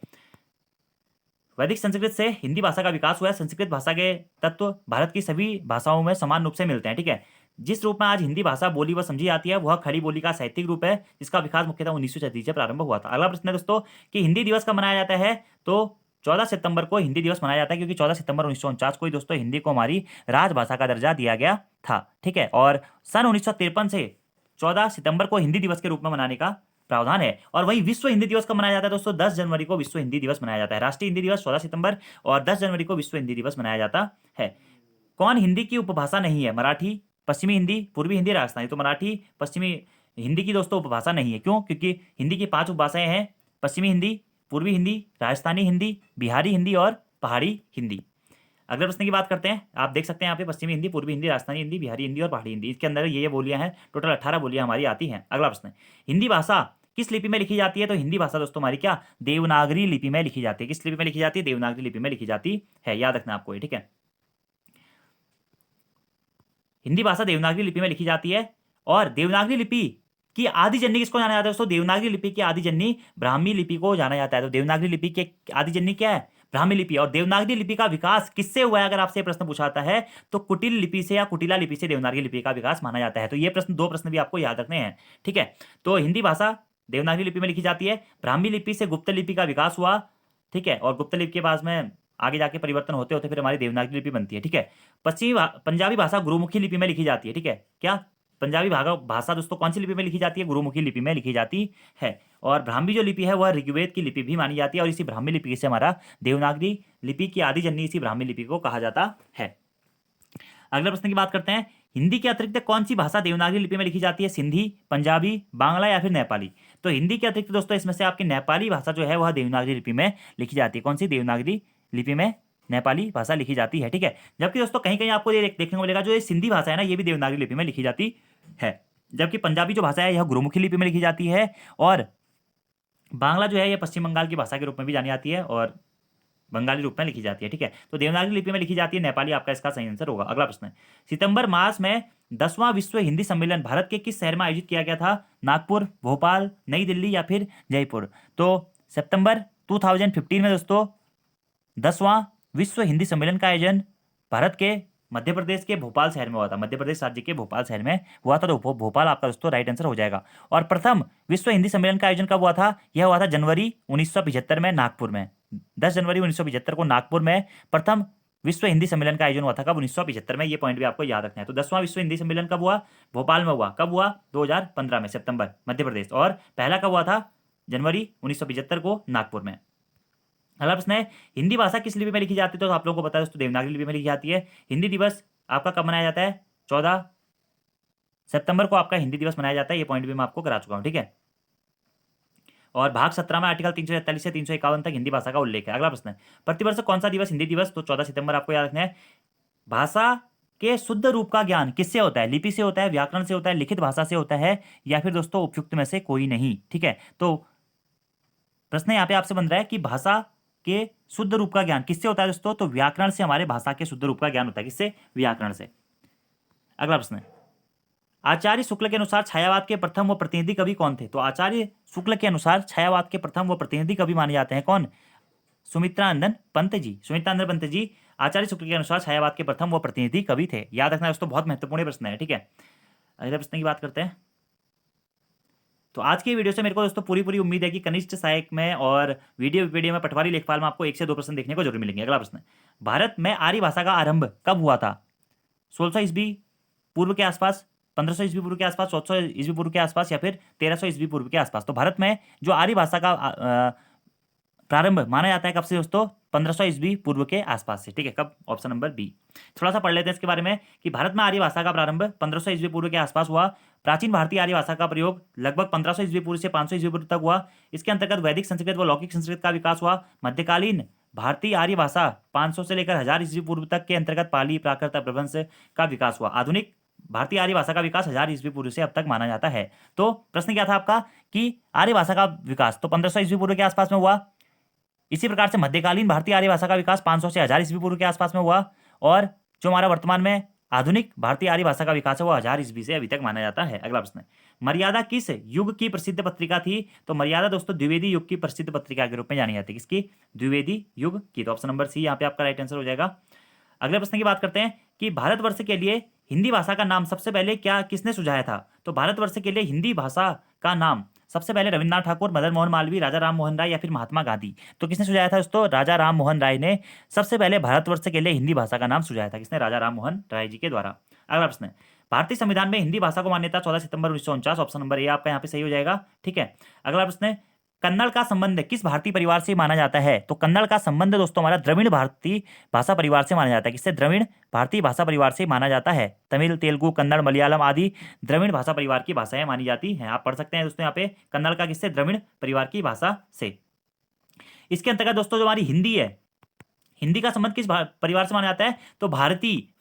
वैदिक संस्कृत से हिंदी भाषा का विकास हुआ है। संस्कृत भाषा के तत्व भारत की सभी भाषाओं में समान रूप से मिलते हैं। ठीक है, जिस रूप में आज हिंदी भाषा बोली व समझी जाती है वह खड़ी बोली का साहित्यिक रूप है, जिसका विकास मुख्यतः 1936 से प्रारंभ हुआ था। अगला प्रश्न है दोस्तों कि हिंदी दिवस कब मनाया जाता है? तो 14 सितंबर को हिंदी दिवस मनाया जाता है, क्योंकि 14 सितंबर 1949 को ही दोस्तों हिंदी को हमारी राजभाषा का दर्जा दिया गया था। ठीक है, और सन 1953 से 14 सितंबर को हिंदी दिवस के रूप में मनाने का प्रावधान है। और वही विश्व हिंदी दिवस कब मनाया जाता है दोस्तों? 10 जनवरी को विश्व हिंदी दिवस मनाया जाता है। राष्ट्रीय हिंदी दिवस 14 सितंबर और 10 जनवरी को विश्व हिंदी दिवस मनाया जाता है। कौन हिंदी की उपभाषा नहीं है? मराठी, पश्चिमी हिंदी, पूर्वी हिंदी, राजस्थानी। तो मराठी पश्चिमी हिंदी की दोस्तों उपभाषा नहीं है। क्यों? क्योंकि हिंदी की 5 उपभाषाएं हैं, पश्चिमी हिंदी, पूर्वी हिंदी, राजस्थानी हिंदी, बिहारी हिंदी और पहाड़ी हिंदी। अगले प्रश्न की बात करते हैं। आप देख सकते हैं यहाँ पे पश्चिमी हिंदी, पूर्वी हिंदी, राजस्थानी हिंदी, बिहारी हिंदी और पहाड़ी हिंदी। इसके अंदर ये बोलियां हैं, टोटल 18 बोलियां हमारी आती हैं। अगला प्रश्न है, हिंदी भाषा किस लिपि में लिखी जाती है? तो हिंदी भाषा दोस्तों हमारी क्या? देवनागरी लिपि में लिखी जाती है। किस लिपि में लिखी जाती है? देवनागरी लिपि में लिखी जाती है। याद रखना आपको ये। ठीक है, हिंदी भाषा देवनागरी लिपि में लिखी जाती है। और देवनागरी लिपि की आदि जननी किसको जाना जाता है दोस्तों? देवनागरी लिपि की आदि जननी ब्राह्मी लिपि को जाना जाता है। तो देवनागरी लिपि के आदि जननी क्या है? ब्राह्मी लिपि। और देवनागरी लिपि का विकास किससे हुआ है अगर आपसे प्रश्न पूछाता है? तो कुटिल लिपि से या कुटिला लिपि से देवनागरी लिपि का विकास माना जाता है। तो ये प्रश्न, 2 प्रश्न भी आपको याद रखने हैं। ठीक है, तो हिंदी भाषा देवनागरी लिपि में लिखी जाती है। ब्राह्मी लिपि से गुप्त लिपि का विकास हुआ। ठीक है, और गुप्त लिपि के बाद में आगे जाके परिवर्तन होते होते फिर हमारी देवनागरी लिपि बनती है। ठीक है, पंजाबी भाषा गुरुमुखी लिपि में लिखी जाती है। ठीक है, क्या? पंजाबी भाषा दोस्तों कौन सी लिपि में लिखी जाती है? गुरुमुखी लिपि में लिखी जाती है। और ब्राह्मी जो लिपि है वह ऋग्वेद की लिपि भी मानी जाती है। और इसी ब्राह्मी लिपि से हमारा देवनागरी लिपि की आदि जननी इसी ब्राह्मी लिपि को कहा जाता है। अगले प्रश्न की बात करते हैं, हिंदी के अतिरिक्त कौन सी भाषा देवनागरी लिपि में लिखी जाती है? सिंधी, पंजाबी, बांग्ला या फिर नेपाली? तो हिंदी के अतिरिक्त दोस्तों इसमें से आपकी नेपाली भाषा जो है वह देवनागरी लिपि में लिखी जाती है। कौन सी? देवनागरी लिपि में नेपाली भाषा लिखी जाती है। ठीक है, जबकि दोस्तों कहीं कहीं आपको ये देखने को मिलेगा जो ये सिंधी भाषा है ना, ये भी देवनागरी लिपि में लिखी जाती है। जबकि पंजाबी जो भाषा है यह गुरुमुखी लिपि में लिखी जाती है। और बांग्ला जो है यह पश्चिम बंगाल की भाषा के रूप में भी जानी जाती है और बंगाली रूप में लिखी जाती है। ठीक है, तो देवनागरी लिपि में लिखी जाती है। नेपाली आपका इसका सही आंसर होगा। अगला प्रश्न है, सितंबर मास में 10वां विश्व हिंदी सम्मेलन भारत के किस शहर में आयोजित किया गया था? नागपुर, भोपाल, नई दिल्ली या फिर जयपुर? तो सितंबर 2015 में दोस्तों 10वां विश्व हिंदी सम्मेलन का आयोजन भारत के मध्य प्रदेश के भोपाल शहर में हुआ था। मध्य प्रदेश राज्य के भोपाल शहर में हुआ था। तो भोपाल आपका दोस्तों राइट आंसर हो जाएगा। और प्रथम विश्व हिंदी सम्मेलन का आयोजन कब हुआ था? यह हुआ था जनवरी 1975 में नागपुर में। 10 जनवरी 1975 को नागपुर में प्रथम विश्व हिंदी सम्मेलन का आयोजन हुआ था। कब? 1975 में। ये पॉइंट भी आपको याद रखना है। तो 10वां विश्व हिंदी सम्मेलन कब हुआ? भोपाल में हुआ। कब हुआ? 2015 में सितंबर, मध्य प्रदेश। और पहला कब हुआ था? जनवरी 1975 को नागपुर में। अगला प्रश्न है, हिंदी भाषा किस लिपि में लिखी जाती है? तो आप लोगों को पता है दोस्तों देवनागरी लिपि में लिखी जाती है। हिंदी दिवस आपका कब मनाया जाता है? 14 सितंबर को आपका हिंदी दिवस मनाया जाता है। ये पॉइंट भी मैं आपको करा चुका हूं। ठीक है, और भाग 17 में आर्टिकल 343 से 351 तक हिंदी भाषा का उल्लेख है। अगला प्रश्न है, प्रतिवर्ष कौन सा दिवस हिंदी दिवस? तो 14 सितंबर आपको याद रखना है। भाषा के शुद्ध रूप का ज्ञान किससे होता है? लिपि से होता है, व्याकरण से होता है, लिखित भाषा से होता है, या फिर दोस्तों उपयुक्त में से कोई नहीं। ठीक है, तो प्रश्न यहाँ पे आपसे बन रहा है कि भाषा के शुद्ध रूप का ज्ञान किससे होता है दोस्तों? तो व्याकरण से हमारे भाषा के शुद्ध रूप का ज्ञान होता है। किससे? व्याकरण से। अगला प्रश्न है, आचार्य शुक्ल के अनुसार छायावाद के प्रथम व प्रतिनिधि कवि कौन थे? तो आचार्य शुक्ल के अनुसार छायावाद के प्रथम व प्रतिनिधि कवि माने जाते हैं कौन? सुमित्रानंदन पंत जी। सुमित्रानंदन पंत जी आचार्य शुक्ल के अनुसार छायावाद के प्रथम व प्रतिनिधि कवि थे। याद रखना दोस्तों, बहुत महत्वपूर्ण प्रश्न है। ठीक है, अगले प्रश्न की बात करते हैं। तो आज की वीडियो से मेरे को दोस्तों पूरी उम्मीद है कि कनिष्ठ सहायक में और वीडियो में पटवारी लेखपाल में आपको 1 से 2 प्रश्न देखने को जरूर मिलेंगे। अगला प्रश्न, भारत में आर्य भाषा का आरंभ कब हुआ था? 1600 ईस्वी पूर्व के आसपास, 1500 ईस्वी पूर्व के आसपास, 1400 ईस्वी पूर्व के आसपास, या फिर 1300 ईस्वी पूर्व के आसपास। तो भारत में जो आर्य भाषा का प्रारंभ माना जाता है कब से दोस्तों? 1500 ईस्वी पूर्व के आसपास से। ठीक है, कब? Option number B. थोड़ा सा पढ़ लेते हैं इसके बारे में कि भारत में आर्य भाषा का प्रारंभ 1500 ईस्वी पूर्व के आसपास हुआ। प्राचीन भारतीय आर्य भाषा का प्रयोग लगभग 1500 ईस्वी पूर्व से 500 ईस्वी पूर्व तक हुआ। इसके अंतर्गत वैदिक संस्कृत व लौकिक संस्कृत का विकास हुआ। मध्यकालीन भारतीय आर्य भाषा 500 से लेकर 1000 ईस्वी पूर्व तक के अंतर्गत पाली, प्राकृत, अपभ्रंश का विकास हुआ। आधुनिक भारतीय आर्य भाषा का विकास 1000 ईस्वी पूर्व से अब तक माना जाता है। तो प्रश्न क्या था आपका कि आर्य भाषा का विकास तो 1500 ईस्वी पूर्व के आसपास में हुआ। इसी प्रकार से मध्यकालीन भारतीय आर्य भाषा का विकास 500 से 1000 ईस्वी पूर्व के आसपास में हुआ। और जो हमारा वर्तमान में आधुनिक भारतीय आर्य भाषा का विकास है वो 1000 ईस्वी से अभी तक माना जाता है। अगला प्रश्न, मर्यादा किस युग की प्रसिद्ध पत्रिका थी? तो मर्यादा दोस्तों द्विवेदी युग की प्रसिद्ध पत्रिका के रूप में जानी जाती है। किसकी? द्विवेदी युग की। तो ऑप्शन नंबर सी यहाँ पे आपका राइट आंसर हो जाएगा। अगले प्रश्न की बात करते हैं कि भारतवर्ष के लिए हिंदी भाषा का नाम सबसे पहले किसने सुझाया था? तो भारतवर्ष के लिए हिंदी भाषा का नाम सबसे पहले रविन्द्रनाथ ठाकुर, मदन मोहन मालवीय, राजा राम मोहन राय या फिर महात्मा गांधी। तो किसने सुझाया था दोस्तों? राजा राम मोहन राय ने सबसे पहले भारतवर्ष के लिए हिंदी भाषा का नाम सुझाया था। किसने? राजा राम मोहन राय जी के द्वारा। अगला प्रश्न, भारतीय संविधान में हिंदी भाषा को मान्यता 14 सितंबर 1949। ऑप्शन नंबर ए आपका यहाँ पे सही हो जाएगा। ठीक है, अगला प्रश्न, कन्नड़ का संबंध किस भारतीय परिवार से माना जाता है? तो कन्नड़ का संबंध दोस्तों हमारा द्रविड़ भारतीय भाषा परिवार से माना जाता है। किससे? द्रविड़ भारतीय भाषा परिवार से माना जाता है। तमिल, तेलुगु, कन्नड़, मलयालम आदि द्रविड़ भाषा परिवार की भाषाएं मानी जाती हैं। आप पढ़ सकते हैं दोस्तों यहाँ पे कन्नड़ का किससे? द्रविड़ परिवार की भाषा से। इसके अंतर्गत दोस्तों जो हमारी हिंदी है, हिंदी का संबंध किस परिवार से माना जाता है? तो भारोपी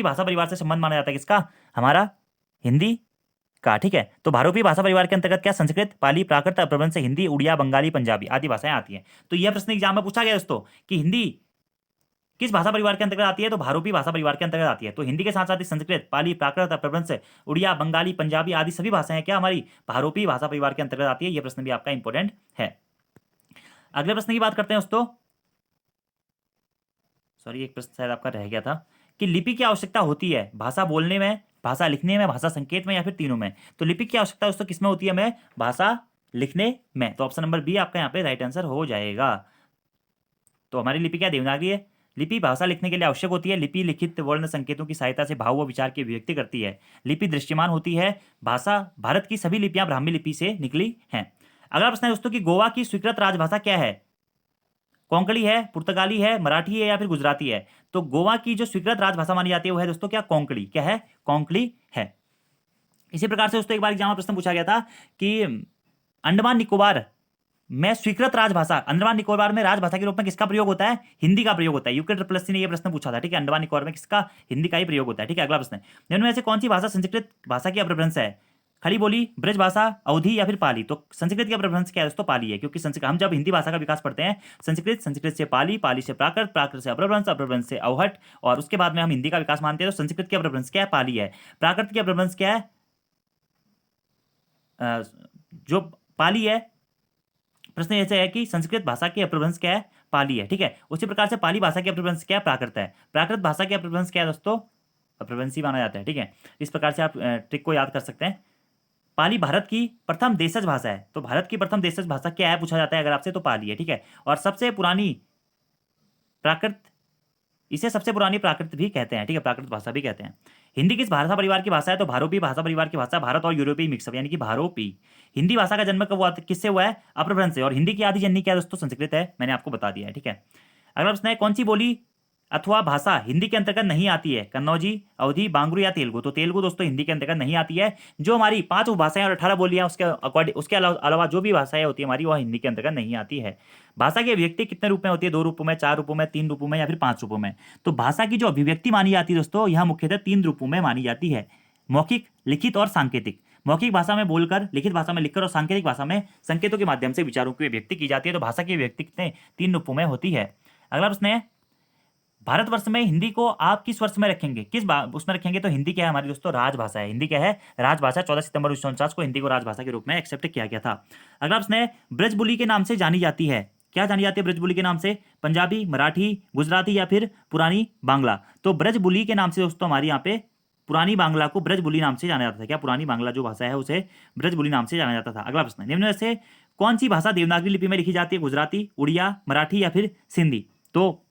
भाषा परिवार से संबंध माना जाता है। किसका? हमारा हिंदी का। ठीक है, तो भारोपी भाषा परिवार के अंतर्गत क्या? संस्कृत, पाली, प्राकृत, अपभ्रंश, हिंदी, उड़िया, बंगाली, पंजाबी आदि भाषाएं आती हैं। तो यह प्रश्न एग्जाम में पूछा गया दोस्तों कि हिंदी किस भाषा परिवार के अंतर्गत आती है? तो भारोपी भाषा परिवार के अंतर्गत आती है। तो हिंदी के साथ साथ ही संस्कृत, पाली, प्राकृत, अपभ्रंश, उड़िया, बंगाली, पंजाबी आदि सभी भाषाएं क्या हमारी भारोपी भाषा परिवार के अंतर्गत आती है। यह प्रश्न भी आपका इंपॉर्टेंट है। अगले प्रश्न की बात करते हैं दोस्तों। सॉरी, एक प्रश्न शायद आपका रह गया था कि लिपि की आवश्यकता होती है भाषा बोलने में, भाषा लिखने में, भाषा संकेत में या फिर तीनों में। तो लिपि की आवश्यकता दोस्तों किसमें होती है? हमें भाषा लिखने में। तो ऑप्शन नंबर बी आपका यहाँ पे राइट आंसर हो जाएगा। तो हमारी लिपि क्या? देवनागरी है। लिपि भाषा लिखने के लिए आवश्यक होती है। लिपि लिखित वर्ण संकेतों की सहायता से भाव व विचार की अभिव्यक्ति करती है। लिपि दृश्यमान होती है। भाषा, भारत की सभी लिपियां ब्राह्मी लिपि से निकली हैं। अगला प्रश्न है दोस्तों कि गोवा की स्वीकृत राजभाषा क्या है? कोंकणी है, पुर्तगाली है, मराठी है या फिर गुजराती है? तो गोवा की जो स्वीकृत राजभाषा मानी जाती है वो है दोस्तों क्या? कोंकणी। क्या है? कोंकणी है। इसी प्रकार से दोस्तों एक बार एग्जाम में प्रश्न पूछा गया था कि अंडमान निकोबार में स्वीकृत राजभाषा, अंडमान निकोबार में राजभाषा के रूप में किसका प्रयोग होता है? हिंदी का प्रयोग होता है। यूके ट्रिपल ने यह प्रश्न पूछा था। ठीक है, अंडमान निकोबार में किसका? हिंदी का ही प्रयोग होता है। ठीक है, अगला प्रश्न, निम्न में से कौन सी भाषा संस्कृत भाषा की अपभ्रंश है? खड़ी बोली, ब्रज भाषा, अवधी या फिर पाली? तो संस्कृत की अपभ्रंश क्या है दोस्तों? पाली है। क्योंकि संस्कृत, हम जब हिंदी भाषा का विकास पढ़ते हैं संस्कृत से पाली, पाली से प्राकृत, प्राकृत से अपभ्रंश, अपभ्रंश से अवहट, और उसके बाद में हम हिंदी का विकास मानते हैं। तो संस्कृत की अपभ्रंश क्या है? पाली है। प्राकृत की अपभ्रंश क्या है? जो पाली है। प्रश्न ऐसे है कि संस्कृत भाषा की अपभ्रंश क्या है? पाली है। ठीक है, उसी प्रकार से पाली भाषा की अपभ्रंश क्या है? प्राकृत है। प्राकृत भाषा की अपभ्रंश क्या है दोस्तों? अपभ्रंश ही माना जाता है। ठीक है, इस प्रकार से आप ट्रिक को याद कर सकते हैं। पाली भारत की प्रथम देशज भाषा है। तो भारत की प्रथम देशज भाषा क्या है पूछा जाता है अगर आपसे, तो पाली है। ठीक है, और सबसे पुरानी प्राकृत, इसे सबसे पुरानी प्राकृत भी कहते हैं। ठीक है, प्राकृत भाषा भी कहते हैं। हिंदी किस भाषा परिवार की भाषा है? तो भारोपी भाषा परिवार की भाषा, भारत और यूरोपीय मिक्सअप यानी कि भारोपी। हिंदी भाषा का जन्म कब हुआ? किससे हुआ है? अपभ्रंश से। और हिंदी की आदि जननी क्या है दोस्तों? संस्कृत है। मैंने आपको बता दिया है। ठीक है, अगला प्रश्न है कौन सी बोली अथवा भाषा हिंदी के अंतर्गत नहीं आती है? कन्नौजी, अवधी, बांगरू या तेलुगु? तो तेलुगु दोस्तों हिंदी के अंतर्गत नहीं आती है। जो हमारी 5 उपभाषाएं और 18 बोलियां उसके अलावा जो भी भाषाएं होती है हमारी, वह हिंदी के अंतर्गत नहीं आती है। भाषा की अभिव्यक्ति कितने रूप में होती है? 2 रूपों में, 4 रूपों में, 3 रूपों में या फिर 5 रूपों में? तो भाषा की जो अभिव्यक्ति मानी जाती है दोस्तों, यह मुख्यतः 3 रूपों में मानी जाती है। मौखिक, लिखित और सांकेतिक। मौखिक भाषा में बोलकर, लिखित भाषा में लिखकर और सांकेतिक भाषा में संकेतों के माध्यम से विचारों की अभिव्यक्ति की जाती है। तो भाषा की अभिव्यक्ति कितने 3 रूपों में होती है। अगला प्रश्न है, भारतवर्ष में हिंदी को आप किस वर्ष में रखेंगे, उसमें रखेंगे? तो हिंदी क्या है हमारी दोस्तों, राजभाषा है। हिंदी क्या है, राजभाषा। 14 सितंबर 1949 को हिंदी को राजभाषा के रूप में एक्सेप्ट किया गया था। अगला प्रश्न है, ब्रजबुली के नाम से जानी जाती है, क्या जानी जाती है ब्रजबुली के नाम से? पंजाबी, मराठी, गुजराती या फिर पुरानी बांग्ला? तो ब्रजबुली के नाम से दोस्तों हमारे यहाँ पे पुरानी बांग्ला को ब्रजबुली नाम से जाना जाता था। क्या पुरानी बांग्ला जो भाषा है उसे ब्रजबुली नाम से जाना जाता था। अगला प्रश्न, निम्न में से कौन सी भाषा देवनागरी लिपि में लिखी जाती है? गुजराती, उड़िया, मराठी या फिर सिंधी? तो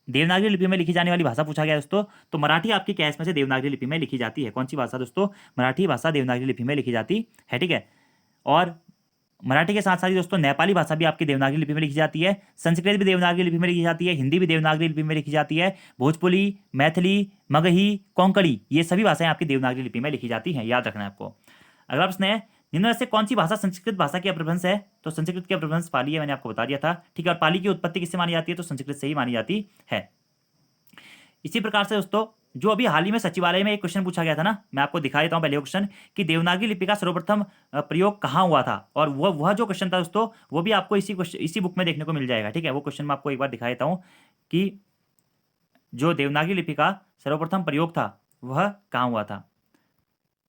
देवनागरी लिपि में लिखी जाने वाली भाषा पूछा गया दोस्तों, तो मराठी आपकी क्या इसमें से देवनागरी लिपि में लिखी जाती है? कौन सी भाषा दोस्तों? मराठी भाषा देवनागरी लिपि में लिखी जाती है। ठीक है, और मराठी के साथ साथ ही दोस्तों नेपाली भाषा भी आपकी देवनागरी लिपि में लिखी जाती है, संस्कृत भी देवनागरी लिपि में लिखी जाती है, हिंदी भी देवनागरी लिपि में लिखी जाती है, भोजपुरी, मैथिली, मगही, कोंकणी, ये सभी भाषाएं आपकी देवनागरी लिपि में लिखी जाती हैं, याद रखना है आपको। अगला प्रश्न है, निम्न में से कौन सी भाषा संस्कृत भाषा की अपभ्रंश है? तो संस्कृत की अपभ्रंश पाली है, मैंने आपको बता दिया था। ठीक है, और पाली की उत्पत्ति किससे मानी जाती है? तो संस्कृत से ही मानी जाती है। इसी प्रकार से दोस्तों जो अभी हाल ही में सचिवालय में एक क्वेश्चन पूछा गया था ना, मैं आपको दिखा देता हूं पहले क्वेश्चन, कि देवनागरी लिपि का सर्वप्रथम प्रयोग कहाँ हुआ था, और वह जो क्वेश्चन था दोस्तों वो भी आपको इसी बुक में देखने को मिल जाएगा। ठीक है, वो क्वेश्चन मैं आपको एक बार दिखा देता हूँ कि जो देवनागरी लिपि का सर्वप्रथम प्रयोग था वह कहाँ हुआ था।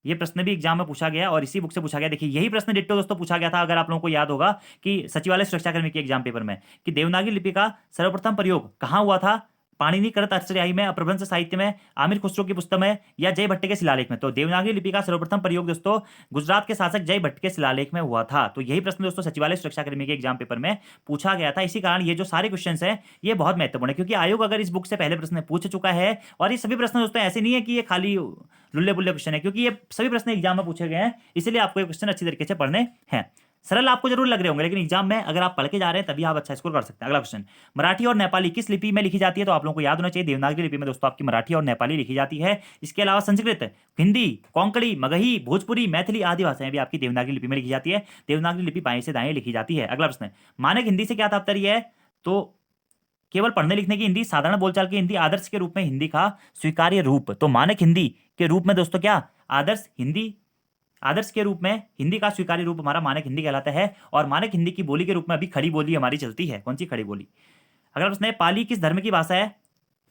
ये प्रश्न भी एग्जाम में पूछा गया और इसी बुक से पूछा गया। देखिए यही प्रश्न डिट्टो दोस्तों पूछा गया था, अगर आप लोगों को याद होगा, कि सचिवालय सुरक्षाकर्मी के एग्जाम पेपर में, कि देवनागरी लिपि का सर्वप्रथम प्रयोग कहाँ हुआ था? पाणिनि कृत अष्टध्यायी में, अपभ्रंश साहित्य में, आमिर खुसरो की पुस्तक में, या जय भट्ट के शिलालेख में? तो देवनागरी लिपि का सर्वप्रथम प्रयोग दोस्तों गुजरात के शासक जय भट्ट के शिलालेख में हुआ था। तो यही प्रश्न दोस्तों सचिवालय सुरक्षाकर्मी के एग्जाम पेपर में पूछा गया था। इसी कारण ये जो सारे क्वेश्चन हैं ये बहुत महत्वपूर्ण है, क्योंकि आयोग अगर इस बुक से पहले प्रश्न पूछ चुका है, और ये सभी प्रश्न दोस्तों ऐसे नहीं है कि ये खाली लुल्ले बुल्ले क्वेश्चन है, क्योंकि ये सभी प्रश्न एग्जाम में पूछे गए हैं, इसलिए आपको ये क्वेश्चन अच्छी तरीके से पढ़ने हैं। सरल आपको जरूर लग रहे होंगे, लेकिन एग्जाम में अगर आप पढ़ के जा रहे हैं तभी आप अच्छा स्कोर कर सकते हैं। अगला क्वेश्चन, मराठी और नेपाली किस लिपि में लिखी जाती है? तो आप लोगों को याद होना चाहिए देवनागरी लिपि में दोस्तों आपकी मराठी और नेपाली लिखी जाती है। इसके अलावा संस्कृत, हिंदी, कोंकणी, मगही, भोजपुरी, मैथिली आदि भाषाएं भी आपकी देवनागरी लिपि में लिखी जाती है। देवनागरी लिपि बाएं से दाएं लिखी जाती है। अगला प्रश्न, मानक हिंदी से क्या तात्पर्य है? तो केवल पढ़ने लिखने की हिंदी, साधारण बोलचाल की हिंदी, आदर्श के रूप में हिंदी का स्वीकार्य रूप। तो मानक हिंदी के रूप में दोस्तों क्या? आदर्श हिंदी, आदर्श के रूप में हिंदी का स्वीकार्य रूप हमारा मानक हिंदी कहलाता है। और मानक हिंदी की बोली के रूप में अभी खड़ी बोली हमारी चलती है। कौन सी खड़ी बोली? अगला प्रश्न है, पाली किस धर्म की भाषा है?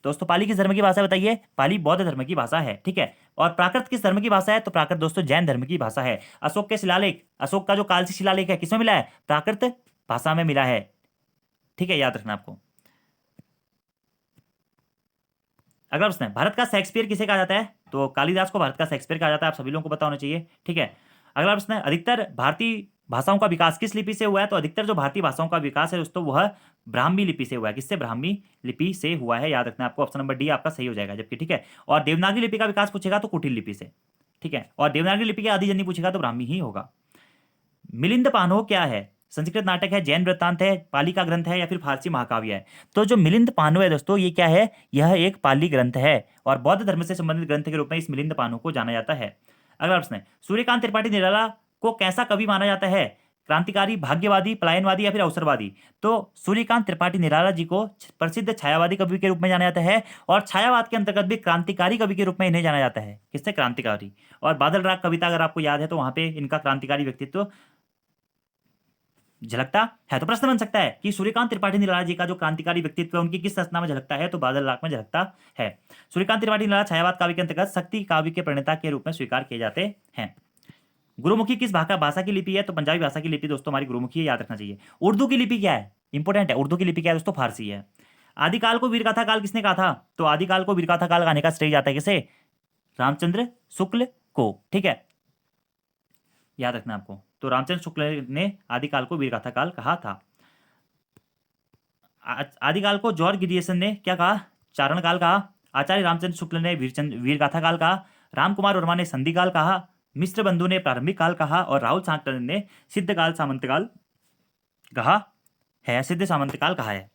दोस्तों पाली किस धर्म की भाषा है बताइए? पाली बौद्ध धर्म की भाषा है। ठीक है, और प्राकृत किस धर्म की भाषा है? तो प्राकृत दोस्तों जैन धर्म की भाषा है। अशोक के शिलालेख, अशोक का जो कालसी शिलालेख है किसमें मिला है? प्राकृत भाषा में मिला है। ठीक है, याद रखना आपको। अगला प्रश्न है, भारत का शेक्सपियर किसे कहा जाता है? तो कालिदास को भारत का शेक्सपियर कहा जाता है, आप सभी लोगों को पता होना चाहिए। ठीक है, अगला प्रश्न है, अधिकतर भारतीय भाषाओं का विकास किस लिपि से हुआ है? तो अधिकतर जो भारतीय भाषाओं का विकास है दोस्तों वह ब्राह्मी लिपि से हुआ है। किससे? ब्राह्मी लिपि से हुआ है, याद रखना आपको। ऑप्शन नंबर डी आपका सही हो जाएगा। जबकि ठीक है, और देवनागरी लिपि का विकास पूछेगा तो कुटिल लिपि से। ठीक है, और देवनागरी लिपि के आदिजन्य पूछेगा तो ब्राह्मी ही होगा। मिलिंद पानो क्या है? संस्कृत नाटक है, जैन वृत्तांत है, पाली का ग्रंथ है, या फिर फारसी महाकाव्य है? तो जो मिलिंद पानो है दोस्तों ये क्या है? यह एक पाली ग्रंथ है और बौद्ध धर्म से संबंधित ग्रंथ के रूप में इस मिलिंद पानो को जाना जाता है। अगला प्रश्न है, सूर्यकांत त्रिपाठी निराला को कैसा कवि माना जाता है? क्रांतिकारी, भाग्यवादी, पलायनवादी या फिर अवसरवादी? तो सूर्यकांत त्रिपाठी निराला जी को प्रसिद्ध छायावादी कवि के रूप में जाना जाता है, और छायावाद के अंतर्गत भी क्रांतिकारी कवि के रूप में इन्हें जाना जाता है। किससे? क्रांतिकारी। और बादल राग कविता अगर आपको याद है तो वहां पे इनका क्रांतिकारी व्यक्तित्व झलकता है। तो प्रश्न बन सकता है कि सूर्यकांत त्रिपाठी निराला जी का जो क्रांतिकारी व्यक्तित्व है उनकी किस रचना में झलकता है? तो बादल राग में झलकता है। सूर्यकांत त्रिपाठी निराला छायावाद काव्य के अंतर्गत शक्ति काव्य के प्रणेता के रूप में स्वीकार किए जाते हैं। गुरुमुखी किस भाषा की लिपि है? तो पंजाबी भाषा की लिपि दोस्तों हमारी गुरुमुखी है, याद रखना चाहिए। उर्दू की लिपि क्या है? इंपोर्टेंट है, उर्दू की लिपि क्या है दोस्तों? फारसी है। आदिकाल को वीरगाथा काल किसने कहा था? तो आदिकाल को वीरगाथा काल कहने का श्रेय जाता है किसे? रामचंद्र शुक्ल को। ठीक है, याद रखना आपको। तो रामचंद्र शुक्ल ने आदिकाल को वीरगाथा काल कहा था। आदिकाल को जॉर्ज गिरियसन ने क्या कहा? चारण काल कहा। आचार्य रामचंद्र शुक्ल ने वीरगाथा काल कहा। रामकुमार वर्मा ने संधि काल कहा। मिश्र बंधु ने प्रारंभिक काल कहा, और राहुल सांकटन ने सिद्ध काल सामंत काल कहा है। सिद्ध सामंत काल कहा है।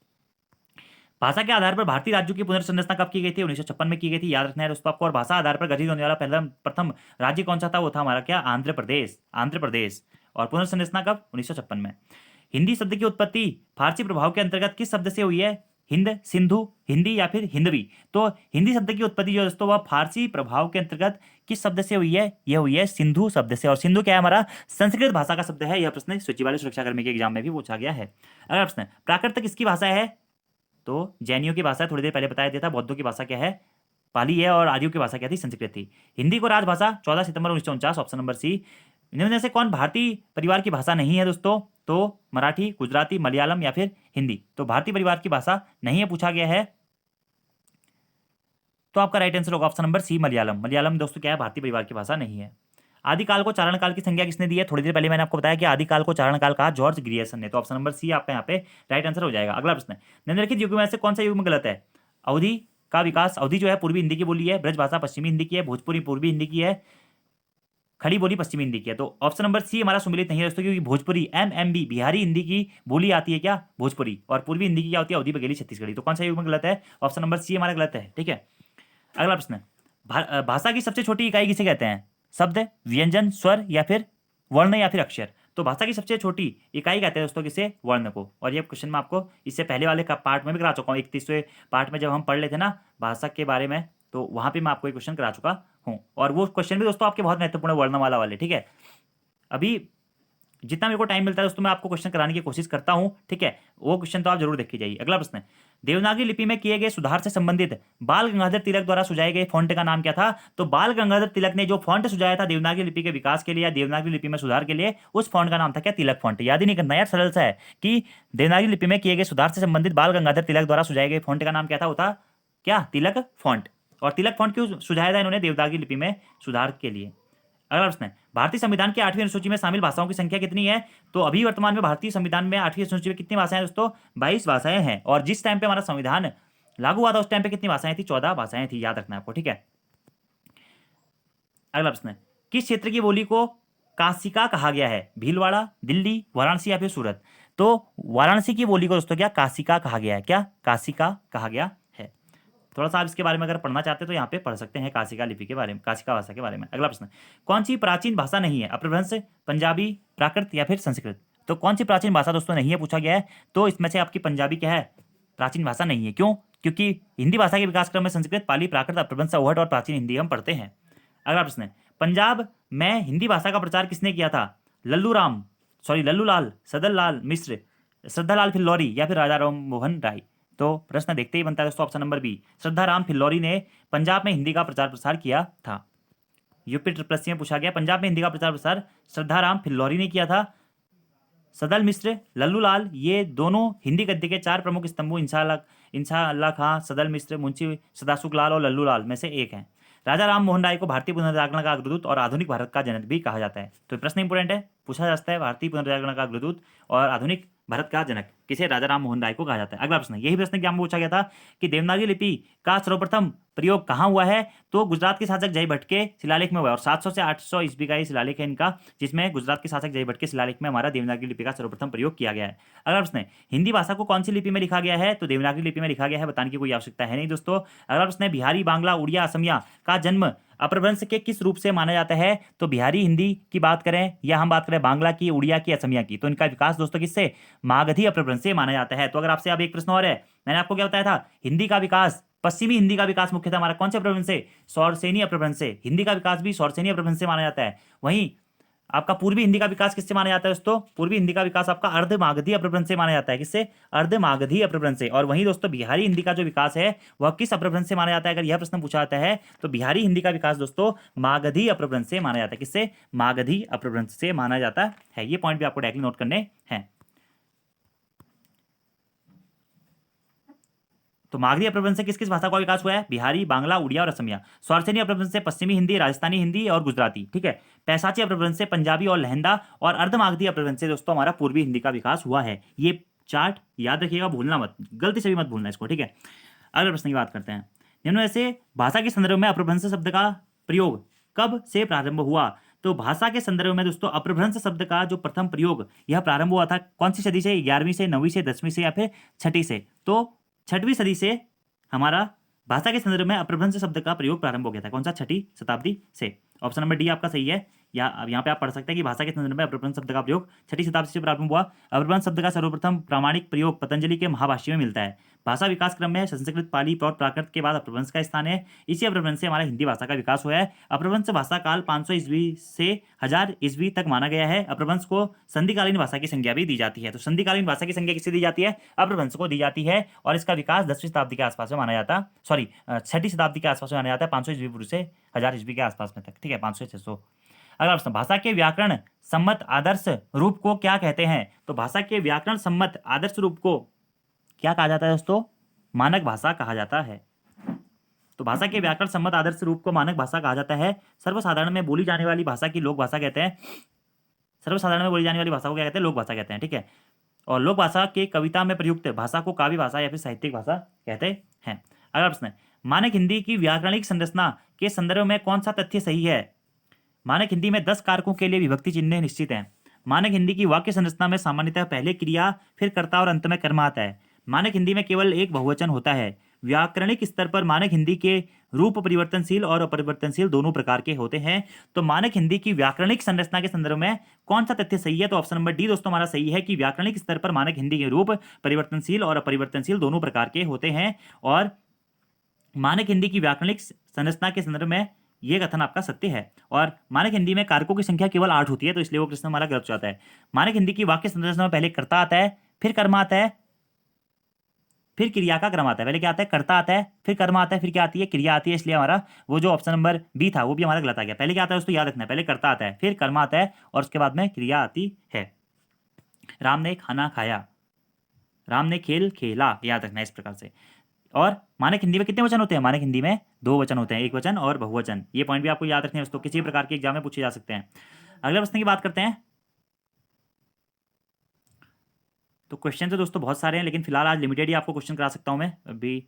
भाषा के आधार पर भारतीय राज्यों की पुनर्संरचना कब की गई थी? 1956 में की गई थी, याद रखना है दोस्तों आपको। और भाषा आधार पर गठित होने वाला प्रथम राज्य कौन सा था? वो था हमारा क्या? आंध्र प्रदेश। आंध्र प्रदेश। और पुनर्संरचना कब? 1956 में। हिंदी शब्द की उत्पत्ति फारसी प्रभाव के अंतर्गत किस शब्द से हुई है? हिंद, सिंधु, हिंदी या फिर हिंदवी। तो हिंदी शब्द की उत्पत्ति जो दोस्तों वह फारसी प्रभाव के अंतर्गत किस शब्द से हुई है? यह हुई है सिंधु शब्द से। और सिंधु क्या है? हमारा संस्कृत भाषा का शब्द है। यह प्रश्न सचिवालय सुरक्षाकर्मी के एग्जाम में भी पूछा गया है। अगला प्रश्न, प्राकृत किसकी भाषा है? तो जैनियों की भाषा थोड़ी देर पहले बताया दिया था। बौद्धों की भाषा क्या है? पाली है। और आर्यों की भाषा क्या थी? संस्कृत थी। हिंदी को राजभाषा 14 सितंबर 1949, ऑप्शन नंबर सी। इनमें में से कौन भारतीय परिवार की भाषा नहीं है दोस्तों? तो मराठी, गुजराती, मलयालम या फिर हिंदी। तो भारतीय परिवार की भाषा नहीं है पूछा गया है, तो आपका राइट आंसर होगा option number C, Malayalam. Malayalam दोस्तों क्या है? भारतीय परिवार की भाषा नहीं है। आदिकाल को चारण काल की संज्ञा किसने दी है? थोड़ी देर पहले मैंने आपको बताया कि आदिकाल को चारण काल कहा जॉर्ज ग्रियर्सन ने। तो ऑप्शन नंबर सी आपका यहाँ पे राइट आंसर हो जाएगा। अगला प्रश्न, निम्नलिखित युग में से कौन सा युग में गलत है? अवधि का विकास, अवधि जो है पूर्वी हिंदी की बोली है, ब्रजभाषा पश्चिमी हिंदी की है, भोजपुरी पूर्वी हिंदी की है, खड़ी बोली पश्चिमी हिंदी की है। तो ऑप्शन नंबर सी हमारा सुमिलित नहीं है दोस्तों, क्योंकि भोजपुरी MMB बिहारी हिंदी की बोली आती है क्या? भोजपुरी। और पूर्वी हिंदी की क्या होती है? अवधी, बघेली, छत्तीसगढ़ी। तो कौन सा युग में गलत है? ऑप्शन नंबर सी हमारा गलत है। ठीक है, अगला प्रश्न, भाषा की सबसे छोटी इकाई किसे कहते हैं? शब्द, व्यंजन, स्वर या फिर वर्ण या फिर अक्षर। तो भाषा की सबसे छोटी इकाई कहते हैं दोस्तों किसे? वर्ण को। और ये क्वेश्चन मैं आपको इससे पहले वाले का पार्ट में भी करा चुका हूँ। 31वें पार्ट में जब हम पढ़ लेते थे ना भाषा के बारे में, तो वहां पे मैं आपको एक क्वेश्चन करा चुका हूँ। और वो क्वेश्चन भी दोस्तों आपके बहुत महत्वपूर्ण वर्णमाला वाले। ठीक है, अभी जितना मेरे को टाइम मिलता है दोस्तों मैं आपको क्वेश्चन कराने की कोशिश करता हूं। ठीक है, वो क्वेश्चन तो आप जरूर देख के जाइए। अगला प्रश्न, देवनागरी लिपि में किए गए सुधार से संबंधित बाल गंगाधर तिलक द्वारा सुझाए गए फॉन्ट का नाम क्या था? तो बाल गंगाधर तिलक ने जो फॉन्ट सुझाया था देवनागरी लिपि के विकास के लिए या देवनागरी लिपि में सुधार के लिए, उस फॉन्ट का नाम था क्या? तिलक फॉन्ट। याद ही नहीं करना यार, सरल सा है कि देवनागरी लिपि में किए गए सुधार से संबंधित बाल गंगाधर तिलक द्वारा सुझाए गए फॉन्ट का नाम क्या था? होता क्या? तिलक फॉन्ट। और तिलक फॉन्ट क्यों सुझाया था इन्होंने? देवनागरी लिपि में सुधार के लिए। अगला प्रश्न है, भारतीय संविधान की 8वीं अनुसूची में शामिल भाषाओं की संख्या कितनी है? तो अभी वर्तमान में भारतीय संविधान में 8वीं अनुसूची में कितनी भाषाएं दोस्तों? 22 भाषाएं हैं। और जिस टाइम पे हमारा संविधान लागू हुआ था उस टाइम पे कितनी भाषाएं थी? 14 भाषाएं थी। याद रखना है आपको। ठीक है, अगला प्रश्न है, किस क्षेत्र की बोली को काशिका कहा गया है? भीलवाड़ा, दिल्ली, वाराणसी या फिर सूरत। तो वाराणसी की बोली को दोस्तों क्या काशिका कहा गया है? क्या काशिका कहा गया है? थोड़ा सा आप इसके बारे में अगर पढ़ना चाहते हैं तो यहाँ पे पढ़ सकते हैं काशिका लिपि के बारे में, काशिका भाषा के बारे में। अगला प्रश्न, कौन सी प्राचीन भाषा नहीं है? अपभ्रंश, पंजाबी, प्राकृत या फिर संस्कृत। तो कौन सी प्राचीन भाषा दोस्तों नहीं है पूछा गया है? तो इसमें से आपकी पंजाबी क्या है? प्राचीन भाषा नहीं है। क्यों? क्योंकि हिंदी भाषा के विकास क्रम में संस्कृत, पाली, प्राकृत, अपभ्रंश, अवहट और प्राचीन हिंदी हम पढ़ते हैं। अगला प्रश्न है, पंजाब में हिंदी भाषा का प्रचार किसने किया था? लल्लूलाल, सदल मिश्र, श्रद्धालाल फिल्लौरी या फिर राजा राम मोहन राय। तो प्रश्न देखते ही बनता है दोस्तों option number B, Shraddharam Phillauri ने पंजाब में हिंदी का प्रचार प्रसार किया था। यूपी ट्रिपल एससी में पूछा गया, पंजाब में हिंदी का प्रचार प्रसार श्रद्धाराम फिल्लौरी ने किया था। सदल मिश्र, लल्लूलाल, ये दोनों हिंदी गद्य के 4 प्रमुख स्तंभों इंशाअल्लाह खां, सदल मिश्र, मुंशी सदासुख लाल और लल्लूलाल में से एक हैं। राजा राम मोहन राय को भारतीय पुनर्जागरण का अग्रदूत और आधुनिक भारत का जनक भी कहा जाता है। तो प्रश्न इंपोर्टेंट है, पूछा जा सकता है भारतीय पुनर्जागरण का अग्रदूत और आधुनिक भारत का जनक किसे? राजा राम मोहन राय को कहा जाता है। अगला प्रश्न, यही प्रश्न क्या पूछा गया था कि देवनागरी लिपि का सर्वप्रथम प्रयोग कहाँ हुआ है? तो गुजरात के शासक जय भट्ट के शिलालेख में हुआ है। और 700 से 800 ईस्वी का ये शिलालेख है इनका, जिसमें गुजरात के शासक जय भट्ट के शिलालेख में हमारा देवनागरी लिपि का सर्वप्रथम प्रयोग किया गया है। अगला प्रश्न है, हिंदी भाषा को कौन सी लिपि में लिखा गया है? तो देवनागरी लिपि में लिखा गया है, बताने की कोई आवश्यकता है नहीं दोस्तों। अगला प्रश्न है, बिहारी, बांग्ला, उड़िया, असमिया का जन्म अपभ्रंश के किस रूप से माना जाता है? तो बिहारी हिंदी की बात करें या हम बात करें बांग्ला की, उड़िया की, असमिया की, तो इनका विकास दोस्तों किससे? मागधी अपभ्रंश से माना जाता है। तो अगर आपसे अब एक प्रश्न और है, मैंने आपको क्या बताया था? हिंदी का विकास, पश्चिमी हिंदी का विकास मुख्यतः हमारा कौन से अपभ्रंश से? सौरसेनी अपभ्रंश से। हिंदी का विकास भी सौरसेनी अपभ्रंश से माना जाता है। वहीं आपका पूर्वी हिंदी का विकास किससे माना जाता है दोस्तों? पूर्वी हिंदी का विकास आपका अर्धमागधी अपभ्रंश से माना जाता है। किससे? अर्धमागधी अपभ्रंश से। और वहीं दोस्तों बिहारी हिंदी का जो विकास है वह किस अपभ्रंश से माना जाता है? अगर यह प्रश्न पूछा जाता है तो बिहारी हिंदी का विकास दोस्तों मागधी अपभ्रंश से माना जाता है। किससे? मागधी अपभ्रंश से माना जाता है। ये पॉइंट भी आपको डायरेक्टली नोट करने हैं। तो मागधी अपभ्रंश से किस किस भाषा का विकास हुआ है? बिहारी, बांग्ला, उड़िया और असमिया। सौरसेनी अपभ्रंश से पश्चिमी हिंदी, राजस्थानी हिंदी और गुजराती। ठीक है, पैसाची अपभ्रंश से पंजाबी और लहंदा, और अर्धमागधी अपभ्रंश से दोस्तों हमारा पूर्वी हिंदी का विकास हुआ है। ये चार्ट याद रखिएगा, भूलना मत, गलती से भी मत भूलना इसको। ठीक है, अगले प्रश्न की बात करते हैं। निम्न में से भाषा के संदर्भ में अपभ्रंश शब्द का प्रयोग कब से प्रारंभ हुआ? तो भाषा के संदर्भ में दोस्तों अपभ्रंश शब्द का जो प्रथम प्रयोग यह प्रारंभ हुआ था कौन सी सदी से? 11वीं से, 9वीं से, 10वीं से या फिर 6ठी से? तो 6वीं सदी से हमारा भाषा के संदर्भ में अपभ्रंश शब्द का प्रयोग प्रारंभ हो गया था। कौन सा? 6ठी शताब्दी से। ऑप्शन नंबर डी आपका सही है। या अब यहाँ पे आप पढ़ सकते हैं कि भाषा के संदर्भ में अप्रबंध शब्द का प्रयोग 6ठी शताब्दी से प्रारंभ हुआ। अप्रबंध शब्द का सर्वप्रथम प्रामाणिक प्रयोग पतंजलि के महाभाष्य में मिलता है। भाषा विकास क्रम में संस्कृत, पाली और प्राकृत के बाद अप्रबंध का स्थान है। इसी अप्रबंध से हमारा हिंदी भाषा का विकास हुआ है। अप्रबंध भाषा काल 500 ईस्वी से 1000 ईस्वी तक माना गया है। अप्रबंध को संधिकालीन भाषा की संज्ञा भी दी जाती है। तो संधिकालीन भाषा की संज्ञा किससे दी जाती है? अप्रबंध को दी जाती है। और इसका विकास 10वीं शताब्दी के आसपास में माना जाता है, 6ठी शताब्दी के आसपास में माना जाता है, 500 ईस्वी पूर्व से 1000 ईस्वी के आसपास में तक, ठीक है, 500 से 600। अगला प्रश्न, भाषा के व्याकरण सम्मत आदर्श रूप को क्या कहते हैं? तो भाषा के व्याकरण सम्मत आदर्श रूप को क्या कहा जाता है दोस्तों? मानक भाषा कहा जाता है। तो भाषा के व्याकरण सम्मत आदर्श रूप को मानक भाषा कहा जाता है। सर्वसाधारण में बोली जाने वाली भाषा की लोक भाषा कहते हैं। सर्वसाधारण में बोली जाने वाली भाषा को क्या कहते हैं? लोक भाषा कहते हैं, ठीक है। और लोक भाषा के कविता में प्रयुक्त भाषा को काव्य भाषा या फिर साहित्यिक भाषा कहते हैं। अगला प्रश्न, मानक हिंदी की व्याकरणिक संरचना के संदर्भ में कौन सा तथ्य सही है? मानक हिंदी में 10 कारकों के लिए विभक्ति चिन्ह निश्चित हैं। मानक हिंदी की वाक्य संरचना में सामान्यतः पहले क्रिया, फिर कर्ता और अंत में कर्म आता है। मानक हिंदी में केवल एक बहुवचन होता है। व्याकरणिक स्तर पर मानक हिंदी के रूप परिवर्तनशील और अपरिवर्तनशील दोनों प्रकार के होते हैं। तो मानक हिंदी की व्याकरणिक संरचना के संदर्भ में कौन सा तथ्य सही है? तो ऑप्शन नंबर डी दोस्तों हमारा सही है कि व्याकरणिक स्तर पर मानक हिंदी के रूप परिवर्तनशील और अपरिवर्तनशील दोनों प्रकार के होते हैं। और मानक हिंदी की व्याकरणिक संरचना के संदर्भ में यह कथन आपका सत्य है। और मानक हिंदी में कारकों की संख्या केवल 8 होती है, तो इसलिए वो प्रश्न हमारा गलत हो जाता है। मानक हिंदी की वाक्य संरचना में पहले कर्ता आता है, फिर कर्म आता है, फिर क्रिया का क्रम आता है। पहले क्या आता है? कर्ता आता है, फिर कर्म आता है, फिर क्या आती है? क्रिया आती है। इसलिए हमारा वो जो ऑप्शन नंबर बी था वो भी हमारा गलत आ गया। पहले क्या आता है दोस्तों? याद रखना है, पहले कर्ता आता है, फिर कर्म आता है और उसके बाद में क्रिया आती है। राम ने खाना खाया, राम ने खेल खेला, याद रखना है इस प्रकार से। और मानक हिंदी में कितने वचन होते हैं? मानक हिंदी में 2 वचन होते हैं, एक वचन और बहुवचन। ये पॉइंट भी आपको याद रखने हैं दोस्तों, किसी प्रकार के एग्जाम में पूछे जा सकते हैं। अगले प्रश्न की बात करते हैं। तो क्वेश्चन तो दोस्तों बहुत सारे हैं, लेकिन फिलहाल आज लिमिटेड ही आपको क्वेश्चन करा सकता हूं मैं। अभी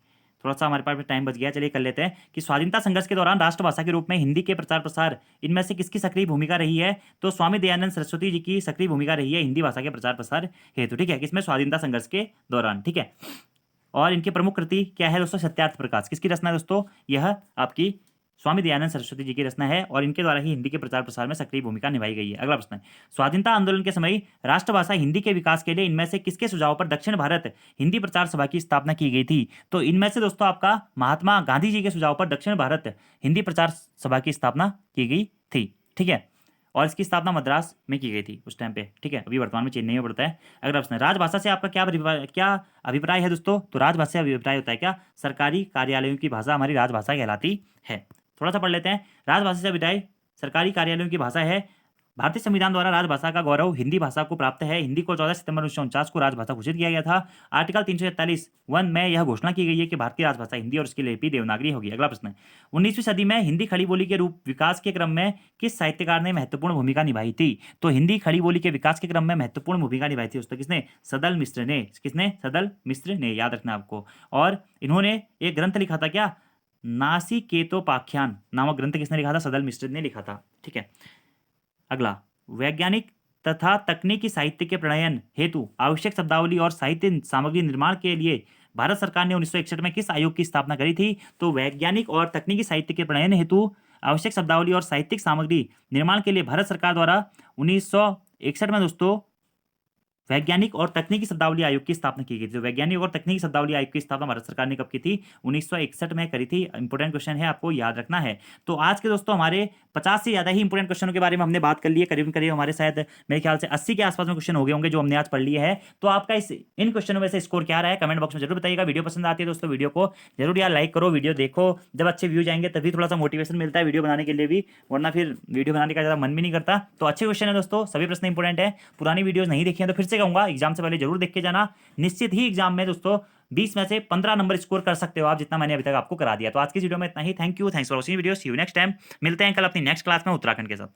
थोड़ा सा हमारे पास में टाइम बच गया, चलिए कर लेते हैं कि स्वाधीनता संघर्ष के दौरान राष्ट्रभाषा के रूप में हिंदी के प्रचार प्रसार इनमें से किसकी सक्रिय भूमिका रही है? तो स्वामी दयानंद सरस्वती जी की सक्रिय भूमिका रही है हिंदी भाषा के प्रचार प्रसार हेतु, ठीक है, किसमें? स्वाधीनता संघर्ष के दौरान, ठीक है। और इनकी प्रमुख कृति क्या है दोस्तों? सत्यार्थ प्रकाश। किसकी रचना है दोस्तों? यह आपकी स्वामी दयानंद सरस्वती जी की रचना है और इनके द्वारा ही हिंदी के प्रचार प्रसार में सक्रिय भूमिका निभाई गई है। अगला प्रश्न है, स्वाधीनता आंदोलन के समय राष्ट्रभाषा हिंदी के विकास के लिए इनमें से किसके सुझाव पर दक्षिण भारत हिंदी प्रचार सभा की स्थापना की गई थी? तो इनमें से दोस्तों आपका महात्मा गांधी जी के सुझाव पर दक्षिण भारत हिंदी प्रचार सभा की स्थापना की गई थी, ठीक है। और इसकी स्थापना मद्रास में की गई थी उस टाइम पे, ठीक है। अभी वर्तमान में चेन्नई में पड़ता है। अगला प्रश्न है, राजभाषा से आपका क्या अभिप्राय है दोस्तों? तो राजभाषा से अभिप्राय होता है क्या? सरकारी कार्यालयों की भाषा हमारी राजभाषा कहलाती है। थोड़ा सा पढ़ लेते हैं। राजभाषा से अभिप्राय सरकारी कार्यालयों की भाषा है। भारतीय संविधान द्वारा राजभाषा का गौरव हिंदी भाषा को प्राप्त है। हिंदी को 14 सितंबर 1949 को राजभाषा घोषित किया गया था। आर्टिकल 343(1) में यह घोषणा की गई है कि भारतीय राजभाषा हिंदी और उसकी लिपि देवनागरी होगी। अगला प्रश्न है, 19वीं सदी में हिंदी खड़ी बोली के रूप विकास के क्रम में किस साहित्यकार ने महत्वपूर्ण भूमिका निभाई थी? तो हिंदी खड़ी बोली के विकास के क्रम में महत्वपूर्ण भूमिका निभाई थी दोस्तों किसने? सदल मिश्र ने। किसने? सदल मिश्र ने, याद रखना आपको। और इन्होंने एक ग्रंथ लिखा था क्या? नासिकेतोपाख्यान नामक ग्रंथ किसने लिखा था? सदल मिश्र ने लिखा था, ठीक है। अगला, वैज्ञानिक तथा तकनीकी साहित्य के प्रणयन हेतु आवश्यक शब्दावली और साहित्य सामग्री निर्माण के लिए भारत सरकार ने 1961 में किस आयोग की स्थापना करी थी? तो वैज्ञानिक और तकनीकी साहित्य के प्रणयन हेतु आवश्यक शब्दावली और साहित्यिक सामग्री निर्माण के लिए भारत सरकार द्वारा 1961 में दोस्तों वैज्ञानिक और तकनीकी शब्दावली आयोग की स्थापना की गई थी। तो वैज्ञानिक और तकनीकी शब्दावली आयोग की स्थापना भारत सरकार ने कब की थी? 1961 में करी थी। इंपोर्टेंट क्वेश्चन है, आपको याद रखना है। तो आज के दोस्तों हमारे 50 से ज़्यादा ही इंपोर्टेंट क्वेश्चनों के बारे में हमने बात कर ली है। करीब करीब हमारे शायद मेरे ख्याल से 80 के आसपास में क्वेश्चन हो गए होंगे जो हमने आज पढ़ लिए हैं। तो आपका इन क्वेश्चनों में से स्कोर क्या रहा है कमेंट बॉक्स में जरूर बताइएगा। वीडियो पसंद आती है दोस्तों वीडियो को जरूर यार लाइक करो, वीडियो देखो। जब अच्छे व्यूज आएंगे तभी थोड़ा सा मोटिवेशन मिलता है वीडियो बनाने के लिए भी, वरना फिर वीडियो बनाने का ज़्यादा मन भी नहीं करता। तो अच्छे क्वेश्चन है दोस्तों, सभी प्रश्न इंपोर्टेंट है। पुरानी वीडियोज नहीं देखी है तो फिर से कहूँगा एग्जाम से पहले जरूर देख के जाना। निश्चित ही एग्जाम में दोस्तों 20 में से 15 नंबर स्कोर कर सकते हो आप, जितना मैंने अभी तक आपको करा दिया। तो आज की वीडियो में इतना ही। Thank you, thanks for watching video. See you next time. मिलते हैं कल अपनी नेक्स्ट क्लास में उत्तराखंड के साथ में।